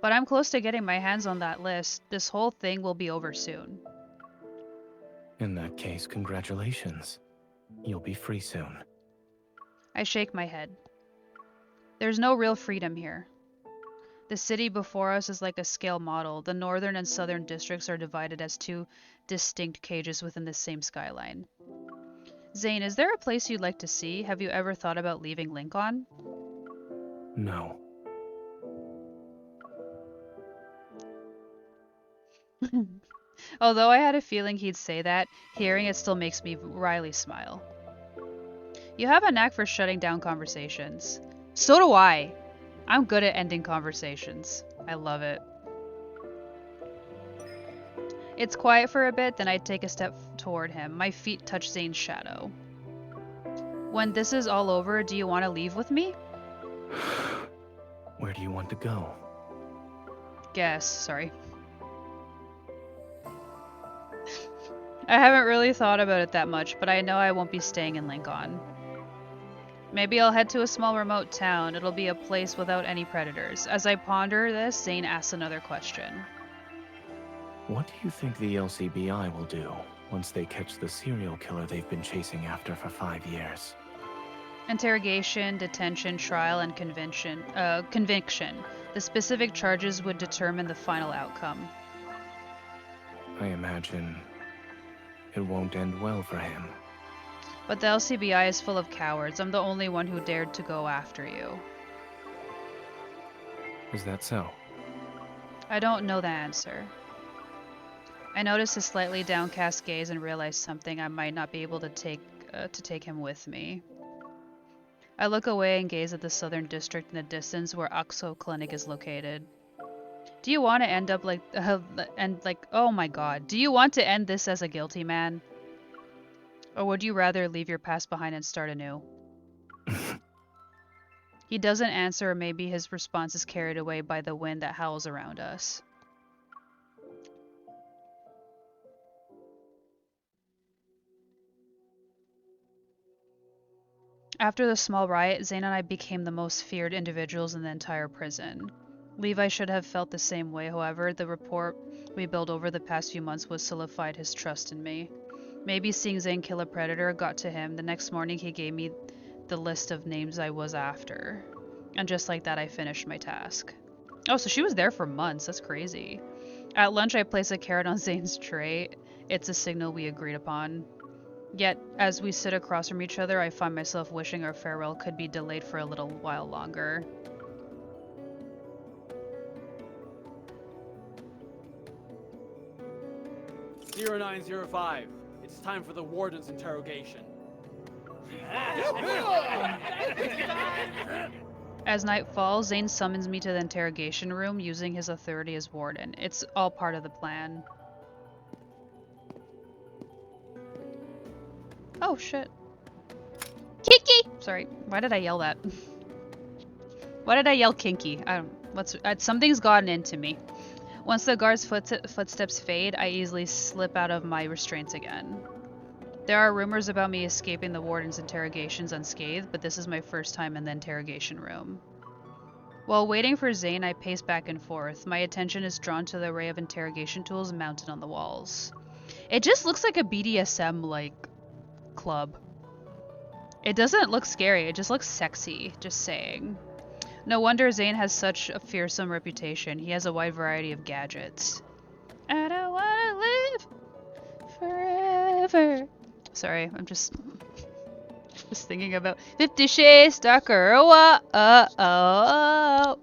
But I'm close to getting my hands on that list. This whole thing will be over soon. In that case, congratulations. You'll be free soon. I shake my head. There's no real freedom here. The city before us is like a scale model. The northern and southern districts are divided as two distinct cages within the same skyline. Zayne, is there a place you'd like to see? Have you ever thought about leaving Lincoln? No. Although I had a feeling he'd say that, hearing it still makes me wryly smile. You have a knack for shutting down conversations. So do I. I'm good at ending conversations. I love it. It's quiet for a bit, then I take a step toward him. My feet touch Zayne's shadow. When this is all over, do you want to leave with me? Where do you want to go? Guess, sorry. I haven't really thought about it that much, but I know I won't be staying in Lincoln. Maybe I'll head to a small remote town. It'll be a place without any predators. As I ponder this, Zayne asks another question. What do you think the LCBI will do once they catch the serial killer they've been chasing after for 5 years? Interrogation, detention, trial, and conviction. The specific charges would determine the final outcome. I imagine it won't end well for him. But the LCBI is full of cowards. I'm the only one who dared to go after you. Is that so? I don't know the answer. I notice his slightly downcast gaze and realize something. I might not be able to take him with me. I look away and gaze at the southern district in the distance where Oxo Clinic is located. Do you want to end up oh my god, do you want to end this as a guilty man? Or would you rather leave your past behind and start anew? He doesn't answer, or maybe his response is carried away by the wind that howls around us. After the small riot, Zayne and I became the most feared individuals in the entire prison. Levi should have felt the same way, however. The rapport we built over the past few months was solidified his trust in me. Maybe seeing Zayne kill a predator got to him. The next morning he gave me the list of names I was after. And just like that, I finished my task. Oh, so she was there for months. That's crazy. At lunch, I place a carrot on Zayne's tray. It's a signal we agreed upon. Yet, as we sit across from each other, I find myself wishing our farewell could be delayed for a little while longer. "0905. It's time for the warden's interrogation." As night falls, Zayne summons me to the interrogation room using his authority as warden. It's all part of the plan. Oh shit. Kinky! Sorry, why did I yell that? Why did I yell kinky? I don't. Something's gotten into me. Once the guard's footsteps fade, I easily slip out of my restraints again. There are rumors about me escaping the warden's interrogations unscathed, but this is my first time in the interrogation room. While waiting for Zayne, I pace back and forth. My attention is drawn to the array of interrogation tools mounted on the walls. It just looks like a BDSM, club. It doesn't look scary, it just looks sexy, just saying. No wonder Zayne has such a fearsome reputation. He has a wide variety of gadgets. I don't wanna live forever. Sorry, I'm just thinking about 50 Shades Darker. Oh, oh, oh,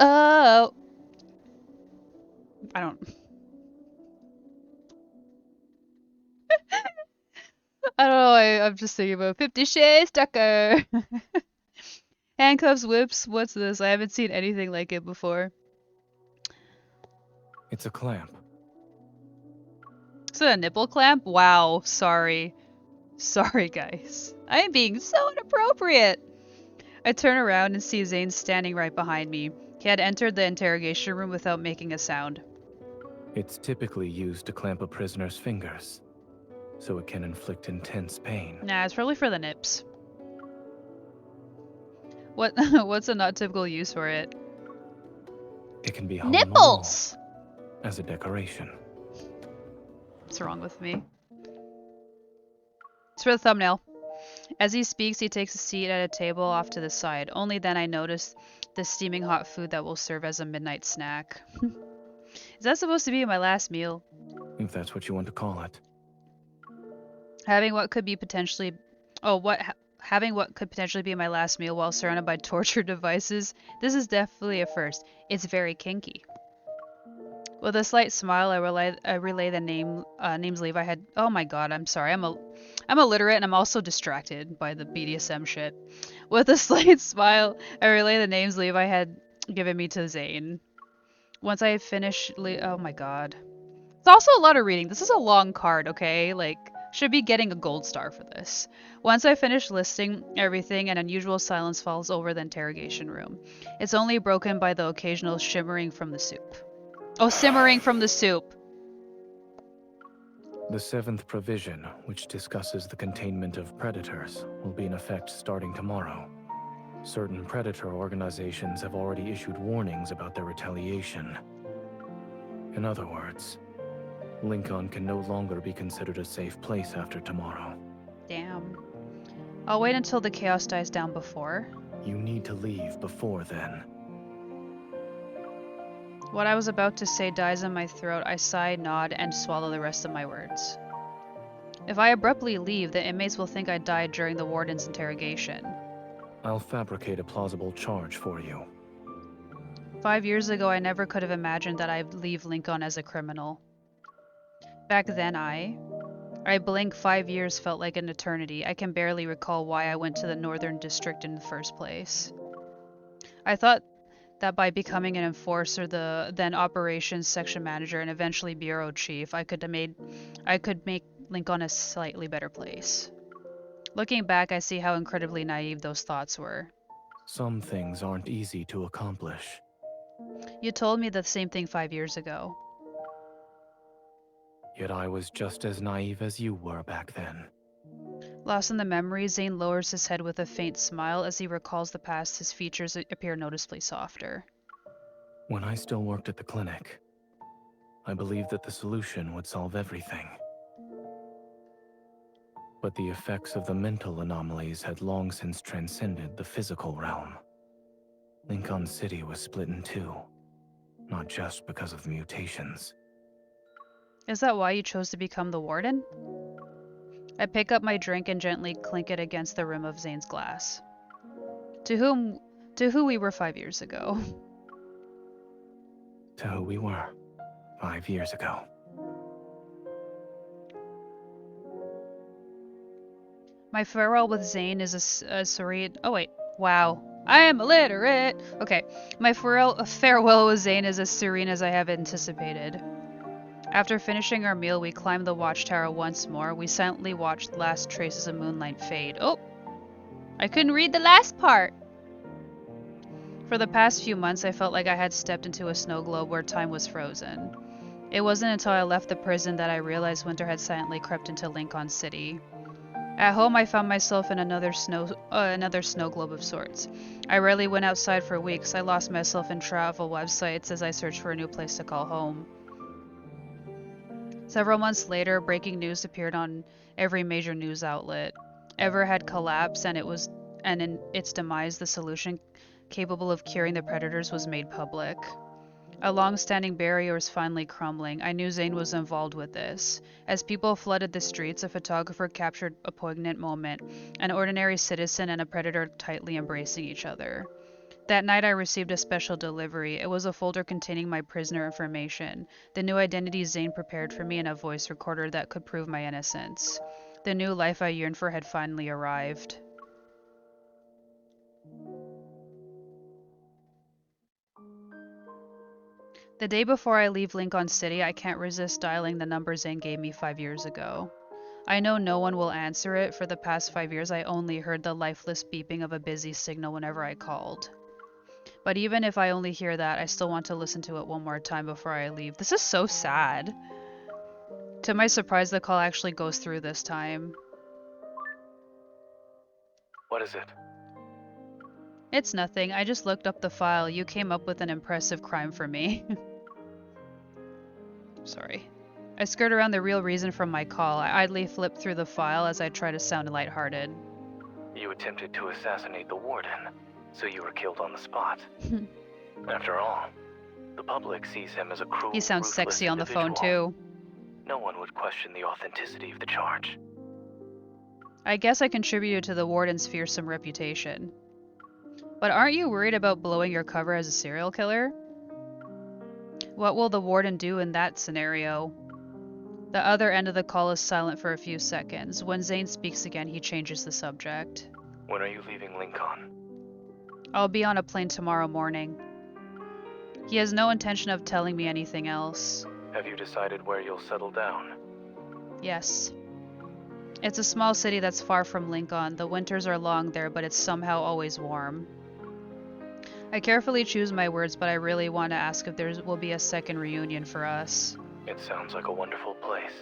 oh. I don't. I don't know. I'm just thinking about 50 Shades Darker. Handcuffs, whips. What's this? I haven't seen anything like it before. It's a clamp. Is it a nipple clamp? Wow. Sorry. Sorry, guys. I am being so inappropriate. I turn around and see Zayne standing right behind me. He had entered the interrogation room without making a sound. It's typically used to clamp a prisoner's fingers, so it can inflict intense pain. Nah, it's probably for the nips. What's a not typical use for it? It can be hung Nipples! on the wall as a decoration. What's wrong with me? It's for the thumbnail. As he speaks, he takes a seat at a table off to the side. Only then I notice the steaming hot food that will serve as a midnight snack. Is that supposed to be my last meal? If that's what you want to call it. Having what could potentially be my last meal while surrounded by torture devices, this is definitely a first. It's very kinky. With a slight smile, I relay the names Levi had. Oh my god, I'm sorry. I'm illiterate and I'm also distracted by the BDSM shit. With a slight smile, I relay the names Levi had given me to Zayne. Once I finish, oh my god. It's also a lot of reading. This is a long card, okay? Should be getting a gold star for this. Once I finish listing everything, an unusual silence falls over the interrogation room. It's only broken by the occasional shimmering from the soup. Oh, simmering from the soup. The 7th provision, which discusses the containment of predators, will be in effect starting tomorrow. Certain predator organizations have already issued warnings about their retaliation. In other words, Lincoln can no longer be considered a safe place after tomorrow. Damn. I'll wait until the chaos dies down before. You need to leave before then. What I was about to say dies in my throat. I sigh, nod, and swallow the rest of my words. If I abruptly leave, the inmates will think I died during the warden's interrogation. I'll fabricate a plausible charge for you. 5 years ago, I never could have imagined that I'd leave Lincoln as a criminal. Back then, I blink 5 years felt like an eternity. I can barely recall why I went to the Northern District in the first place. I thought that by becoming an enforcer, the then operations section manager, and eventually bureau chief, I could make Lincoln a slightly better place. Looking back, I see how incredibly naive those thoughts were. Some things aren't easy to accomplish. You told me the same thing 5 years ago. Yet I was just as naive as you were back then. Lost in the memory, Zayne lowers his head with a faint smile. As he recalls the past, his features appear noticeably softer. When I still worked at the clinic, I believed that the solution would solve everything. But the effects of the mental anomalies had long since transcended the physical realm. Lincoln City was split in two, not just because of the mutations. Is that why you chose to become the warden? I pick up my drink and gently clink it against the rim of Zayne's glass. To who we were 5 years ago. To who we were 5 years ago. My farewell with Zayne is a serene... Oh wait, wow. I am illiterate! Okay, my farewell with Zayne is as serene as I have anticipated. After finishing our meal, we climbed the watchtower once more. We silently watched the last traces of moonlight fade. Oh! I couldn't read the last part! For the past few months, I felt like I had stepped into a snow globe where time was frozen. It wasn't until I left the prison that I realized winter had silently crept into Lincoln City. At home, I found myself in another snow globe of sorts. I rarely went outside for weeks. I lost myself in travel websites as I searched for a new place to call home. Several months later, breaking news appeared on every major news outlet. Ever had collapsed, and in its demise, the solution capable of curing the predators was made public. A long-standing barrier was finally crumbling. I knew Zayne was involved with this. As people flooded the streets, a photographer captured a poignant moment, an ordinary citizen and a predator tightly embracing each other. That night I received a special delivery. It was a folder containing my prisoner information, the new identity Zayne prepared for me, and a voice recorder that could prove my innocence. The new life I yearned for had finally arrived. The day before I leave Lincoln City, I can't resist dialing the number Zayne gave me 5 years ago. I know no one will answer it. For the past 5 years, I only heard the lifeless beeping of a busy signal whenever I called. But even if I only hear that, I still want to listen to it one more time before I leave. This is so sad. To my surprise, the call actually goes through this time. What is it? It's nothing. I just looked up the file. You came up with an impressive crime for me. Sorry. I skirt around the real reason for my call. I idly flip through the file as I try to sound lighthearted. You attempted to assassinate the warden, so you were killed on the spot. After all, the public sees him as a cruel, He sounds ruthless sexy on the phone, individual. too. No one would question the authenticity of the charge. I guess I contributed to the warden's fearsome reputation. But aren't you worried about blowing your cover as a serial killer? What will the warden do in that scenario? The other end of the call is silent for a few seconds. When Zayne speaks again, he changes the subject. When are you leaving Lincoln? I'll be on a plane tomorrow morning. He has no intention of telling me anything else. Have you decided where you'll settle down? Yes. It's a small city that's far from Lincoln. The winters are long there, but it's somehow always warm. I carefully choose my words, but I really want to ask if there will be a second reunion for us. It sounds like a wonderful place.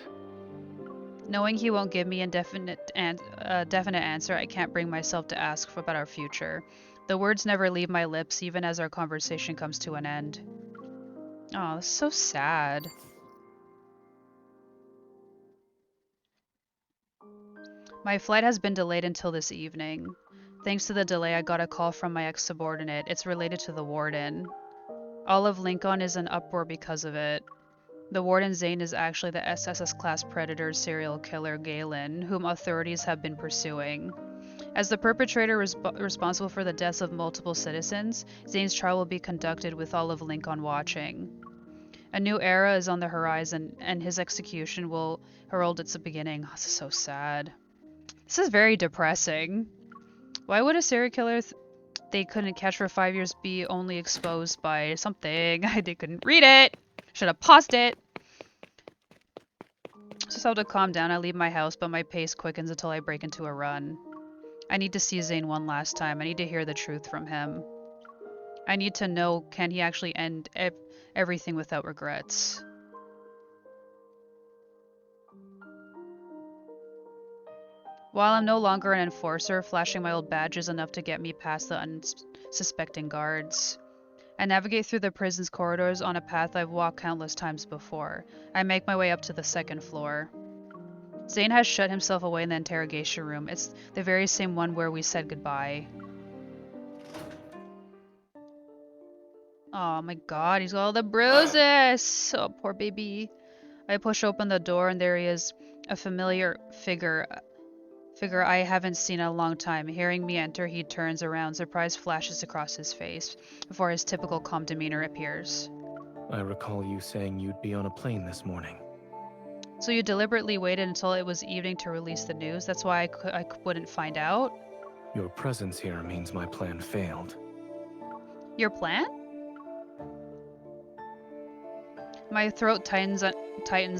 Knowing he won't give me a definite answer, I can't bring myself to ask about our future. The words never leave my lips, even as our conversation comes to an end. Oh, that's so sad. My flight has been delayed until this evening. Thanks to the delay, I got a call from my ex-subordinate. It's related to the warden. All of Lincoln is in uproar because of it. The warden Zayne is actually the SSS-class predator serial killer Galen, whom authorities have been pursuing. As the perpetrator responsible for the deaths of multiple citizens, Zayne's trial will be conducted with all of Lincoln watching. A new era is on the horizon, and his execution will herald its beginning. This is so sad. This is very depressing. Why would a serial killer they couldn't catch for 5 years be only exposed by something? They couldn't read it. Should have paused it. Just have to calm down. I leave my house, but my pace quickens until I break into a run. I need to see Zayne one last time. I need to hear the truth from him. I need to know, can he actually end everything without regrets? While I'm no longer an enforcer, flashing my old badge is enough to get me past the unsuspecting guards. I navigate through the prison's corridors on a path I've walked countless times before. I make my way up to the second floor. Zayne has shut himself away in the interrogation room. It's the very same one where we said goodbye. Oh my god, he's got all the bruises! Oh, poor baby. I push open the door and there he is, a familiar figure I haven't seen in a long time. Hearing me enter, he turns around. Surprise flashes across his face before his typical calm demeanor appears. I recall you saying you'd be on a plane this morning. So you deliberately waited until it was evening to release the news? That's why I wouldn't find out? Your presence here means my plan failed. Your plan? My throat tightens.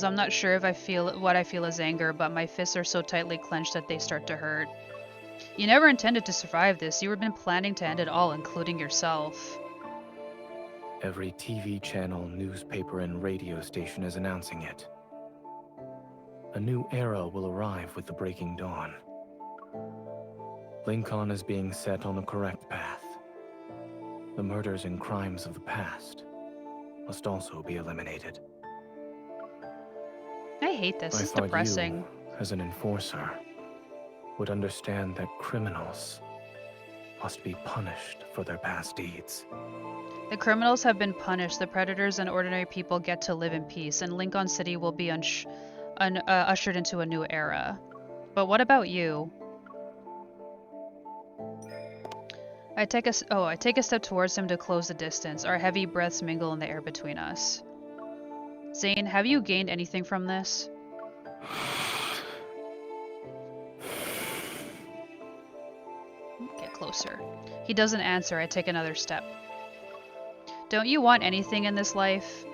I'm not sure if what I feel is anger, but my fists are so tightly clenched that they start to hurt. You never intended to survive this. You had been planning to end it all, including yourself. Every TV channel, newspaper, and radio station is announcing it. A new era will arrive with the breaking dawn. Lincoln is being set on the correct path. The murders and crimes of the past must also be eliminated. I hate this. I It's thought depressing. you, as an enforcer, would understand that criminals must be punished for their past deeds. The criminals have been punished. The predators and ordinary people get to live in peace, and Lincoln City will be ushered into a new era. But what about you? I take a step towards him to close the distance. Our heavy breaths mingle in the air between us. Zayne, have you gained anything from this? Get closer. He doesn't answer. I take another step. Don't you want anything in this life?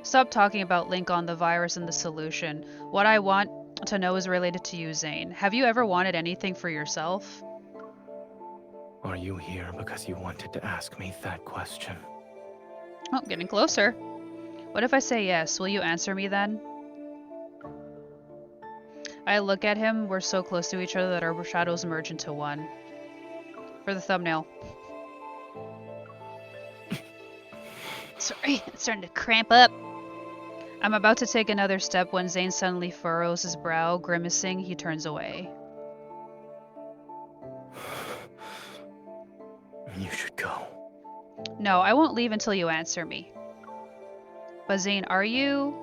Stop talking about Lincoln, the virus, and the solution. What I want to know is related to you, Zayne. Have you ever wanted anything for yourself? Are you here because you wanted to ask me that question? Oh, getting closer. What if I say yes? Will you answer me then? I look at him. We're so close to each other that our shadows merge into one. For the thumbnail. Sorry, it's starting to cramp up. I'm about to take another step when Zayne suddenly furrows his brow. Grimacing, he turns away. You should go. No, I won't leave until you answer me. But Zayne, are you...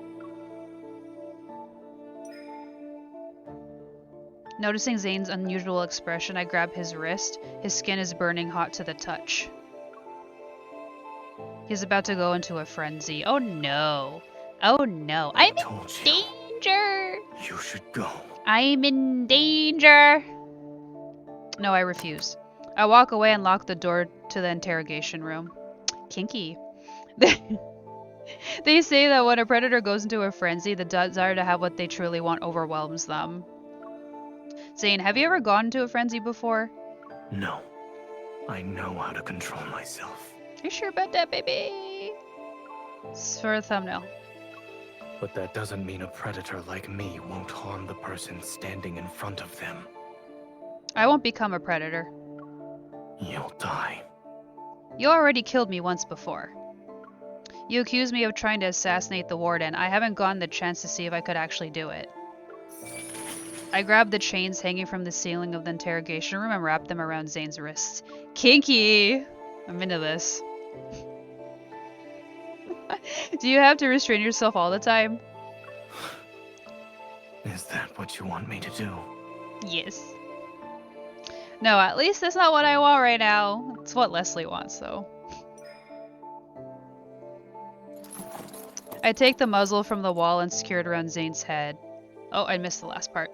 Noticing Zayne's unusual expression, I grab his wrist. His skin is burning hot to the touch. He's about to go into a frenzy. Oh no. Oh no. I'm in danger! You should go. I'm in danger! No, I refuse. I walk away and lock the door to the interrogation room. Kinky. They say that when a predator goes into a frenzy, the desire to have what they truly want overwhelms them. Zayne, have you ever gone into a frenzy before? No. I know how to control myself. You sure about that, baby? It's for a thumbnail. But that doesn't mean a predator like me won't harm the person standing in front of them. I won't become a predator. You'll die. You already killed me once before. You accused me of trying to assassinate the warden. I haven't gotten the chance to see if I could actually do it. I grab the chains hanging from the ceiling of the interrogation room and wrap them around Zayne's wrists. Kinky! I'm into this. Do you have to restrain yourself all the time? Is that what you want me to do? Yes. No, at least that's not what I want right now. It's what Leslie wants, though. I take the muzzle from the wall and secure it around Zayne's head. Oh, I missed the last part.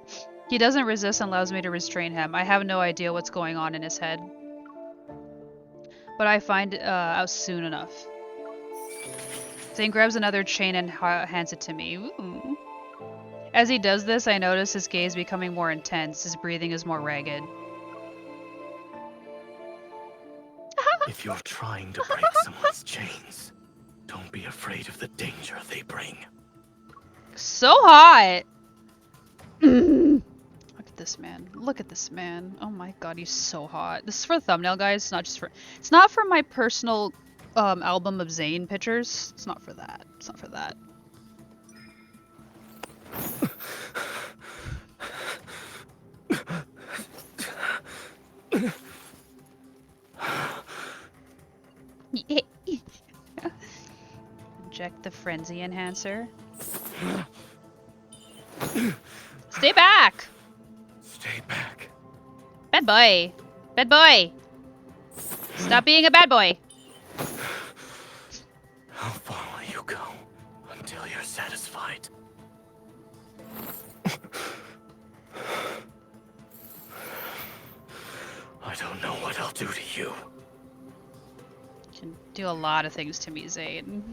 He doesn't resist and allows me to restrain him. I have no idea what's going on in his head. But I find out soon enough. Zayne grabs another chain and hands it to me. Ooh. As he does this, I notice his gaze becoming more intense. His breathing is more ragged. If you're trying to break someone's chains, don't be afraid of the danger they bring. So hot! Look at this man. Look at this man. Oh my god, he's so hot. This is for the thumbnail, guys. It's not just for... It's not for my personal album of Zayne pictures. It's not for that. It's not for that. Inject the frenzy enhancer. Stay back! Stay back. Bad boy! Bad boy! Stop being a bad boy! How far will you go until you're satisfied? I don't know what I'll do to you. You can do a lot of things to me, Zayne.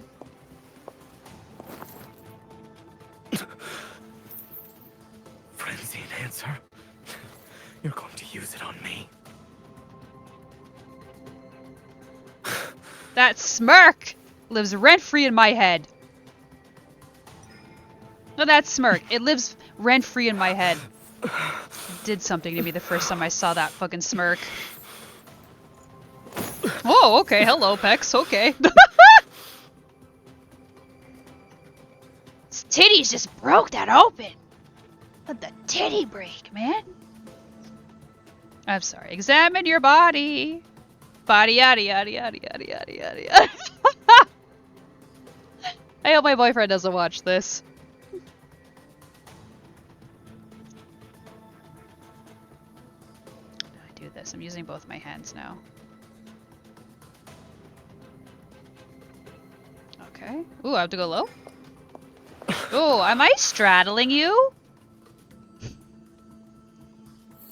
Frenzy enhancer? You're going to use it on me. That smirk! lives rent-free in my head. No, that smirk. It lives rent-free in my head. It did something to me the first time I saw that fucking smirk. Oh, okay. Hello, Pex. Okay. His titties just broke that open. Let the titty break, man. I'm sorry. Examine your body. Body yada yada yada yada yada yada yada. I hope my boyfriend doesn't watch this. How do I do this? I'm using both my hands now. Okay. Ooh, I have to go low? Oh, am I straddling you?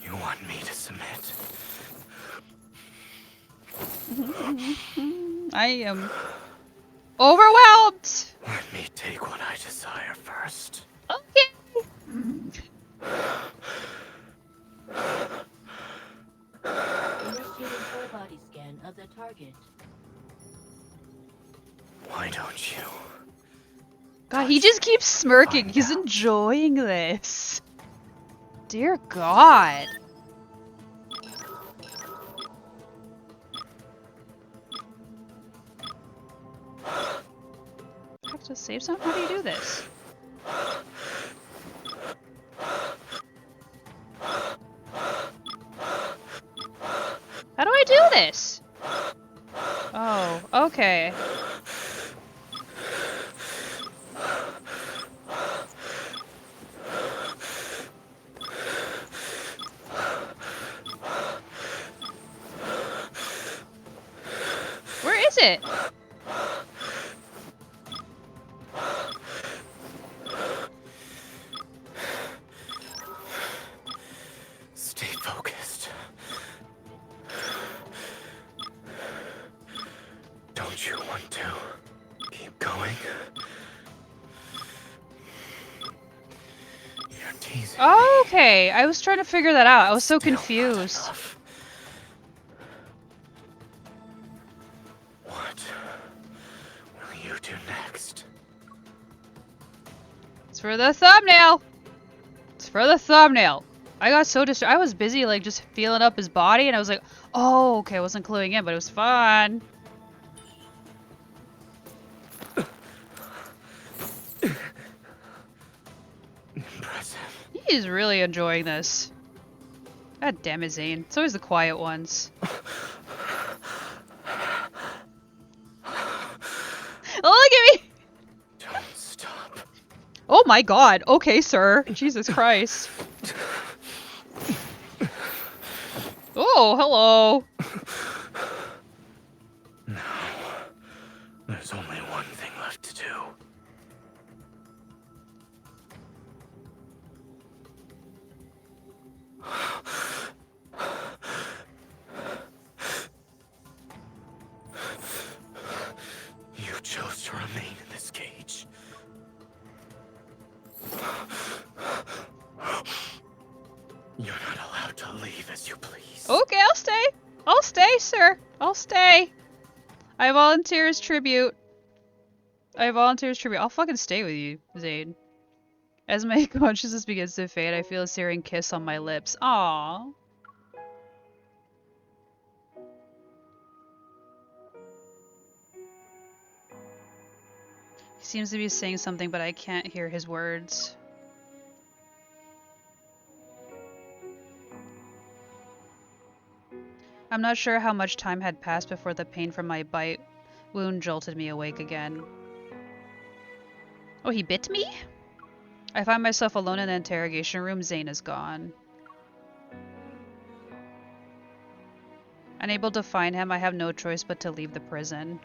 You want me to submit? I am overwhelmed. Let me take what I desire first. Okay. Initiating full body scan of the target. Why don't you? God, he just keeps smirking. He's enjoying this. Dear God. I have to save some? How do you do this? How do I do this? Oh, okay. Where is it? Stay focused. Don't you want to keep going? You're teasing me. Okay, I was trying to figure that out. I was so Still not confused. enough. What will you do next? It's for the thumbnail. It's for the thumbnail. I got so distracted. I was busy, like, just feeling up his body, and I was like, oh, okay, I wasn't cluing in, but it was fun. Impressive. He's really enjoying this. God damn it, Zayne. It's always the quiet ones. Oh, look at me! Don't stop. Oh my god. Okay, sir. Jesus Christ. Oh, hello. Now, there's only one thing left to do. You chose to remain in this cage. You're not allowed to leave as you please. Okay, I'll stay. I'll stay, sir. I'll stay. I volunteer as tribute. I'll fucking stay with you, Zayne. As my consciousness begins to fade, I feel a searing kiss on my lips. Aww. He seems to be saying something, but I can't hear his words. I'm not sure how much time had passed before the pain from my bite wound jolted me awake again. Oh, he bit me? I find myself alone in the interrogation room. Zayne is gone. Unable to find him, I have no choice but to leave the prison.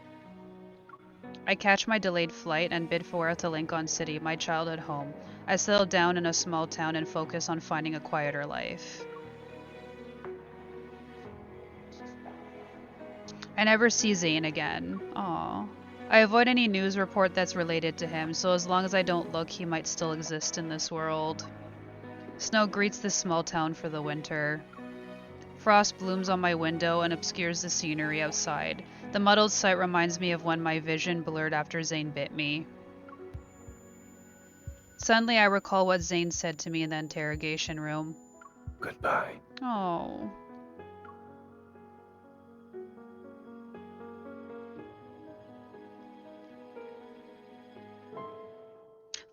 I catch my delayed flight and bid farewell to Lincoln City, my childhood home. I settle down in a small town and focus on finding a quieter life. I never see Zayne again. Aww. I avoid any news report that's related to him, so as long as I don't look, he might still exist in this world. Snow greets this small town for the winter. Frost blooms on my window and obscures the scenery outside. The muddled sight reminds me of when my vision blurred after Zayne bit me. Suddenly I recall what Zayne said to me in the interrogation room. Goodbye. Oh.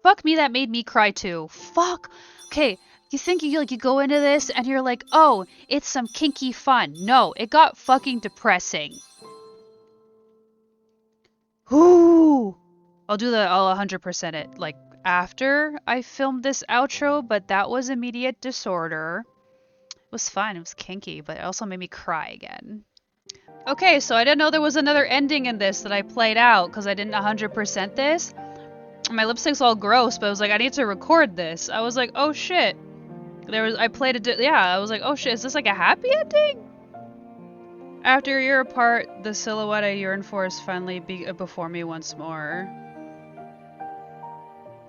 Fuck me, that made me cry too. Fuck. Okay, you think you go into this and you're like, oh, it's some kinky fun. No, it got fucking depressing. Ooh. I'll 100% it, like, after I filmed this outro, but that was immediate disorder. It was fun, it was kinky, but it also made me cry again. Okay, so I didn't know there was another ending in this that I played out, because I didn't 100% this. My lipstick's all gross, but I was like, I need to record this. I was like, oh shit. I played I was like, oh shit, is this like a happy ending? After a year apart, the silhouette I yearn for is finally before me once more.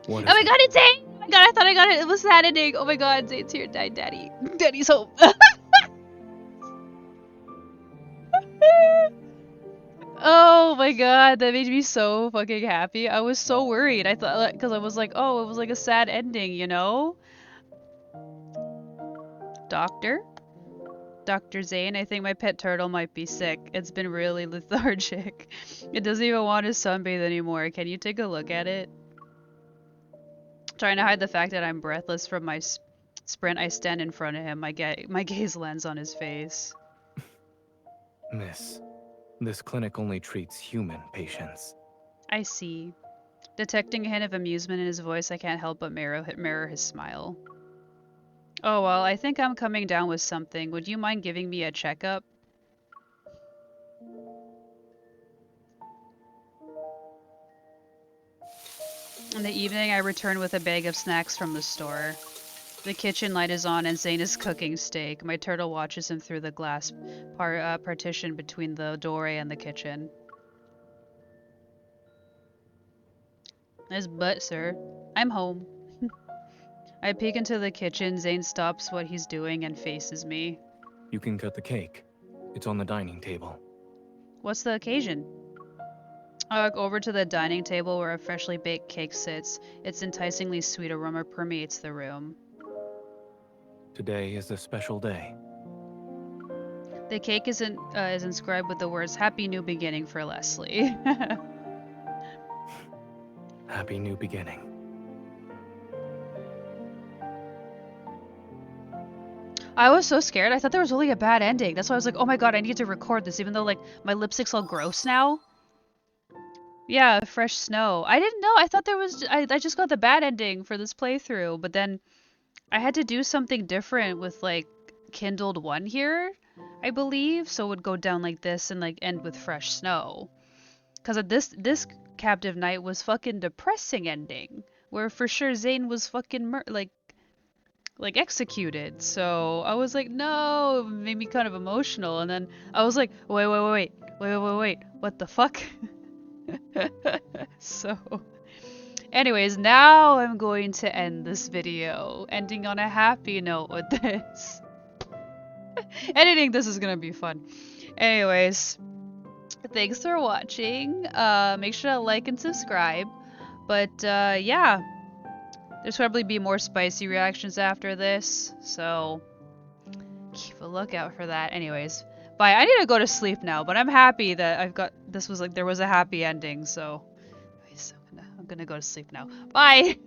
What Oh is my it? god, it's Zayne! Oh my god, I thought I got it. It was sad ending. Oh my god, Zayne's here. Daddy. Daddy's home. Oh my god, that made me so fucking happy. I was so worried. I thought, because I was like, oh, it was like a sad ending, you know? Doctor? Dr. Zayne, I think my pet turtle might be sick. It's been really lethargic. It doesn't even want to sunbathe anymore. Can you take a look at it? Trying to hide the fact that I'm breathless from my sprint, I stand in front of him. My gaze lands on his face. Miss, this clinic only treats human patients. I see. Detecting a hint of amusement in his voice, I can't help but mirror his smile. Oh well, I think I'm coming down with something. Would you mind giving me a checkup? In the evening, I return with a bag of snacks from the store. The kitchen light is on and Zayne is cooking steak. My turtle watches him through the glass partition between the doorway and the kitchen. Nice butt, sir. I'm home. I peek into the kitchen. Zayne stops what he's doing and faces me. You can cut the cake. It's on the dining table. What's the occasion? I walk over to the dining table where a freshly baked cake sits. Its enticingly sweet aroma permeates the room. Today is a special day. The cake is inscribed with the words "Happy New Beginning" for Leslie. Happy new beginning. I was so scared. I thought there was only a bad ending. That's why I was like, oh my god, I need to record this, even though like my lipstick's all gross now. Yeah, fresh snow. I didn't know. I thought there was. I just got the bad ending for this playthrough, but then I had to do something different with like Kindled 1 here, I believe. So it would go down like this and like end with fresh snow. Cause of this captive night was fucking depressing ending, where for sure Zayne was fucking like executed. So I was like, no, it made me kind of emotional. And then I was like, wait, what the fuck? So anyways, now I'm going to end this video, ending on a happy note with this. Editing this is gonna be fun. Anyways, thanks for watching. Make sure to like and subscribe. But yeah, there's probably be more spicy reactions after this, so keep a lookout for that. Anyways, bye. I need to go to sleep now, but I'm happy that I've got this was like there was a happy ending, so anyways, I'm gonna go to sleep now. Bye.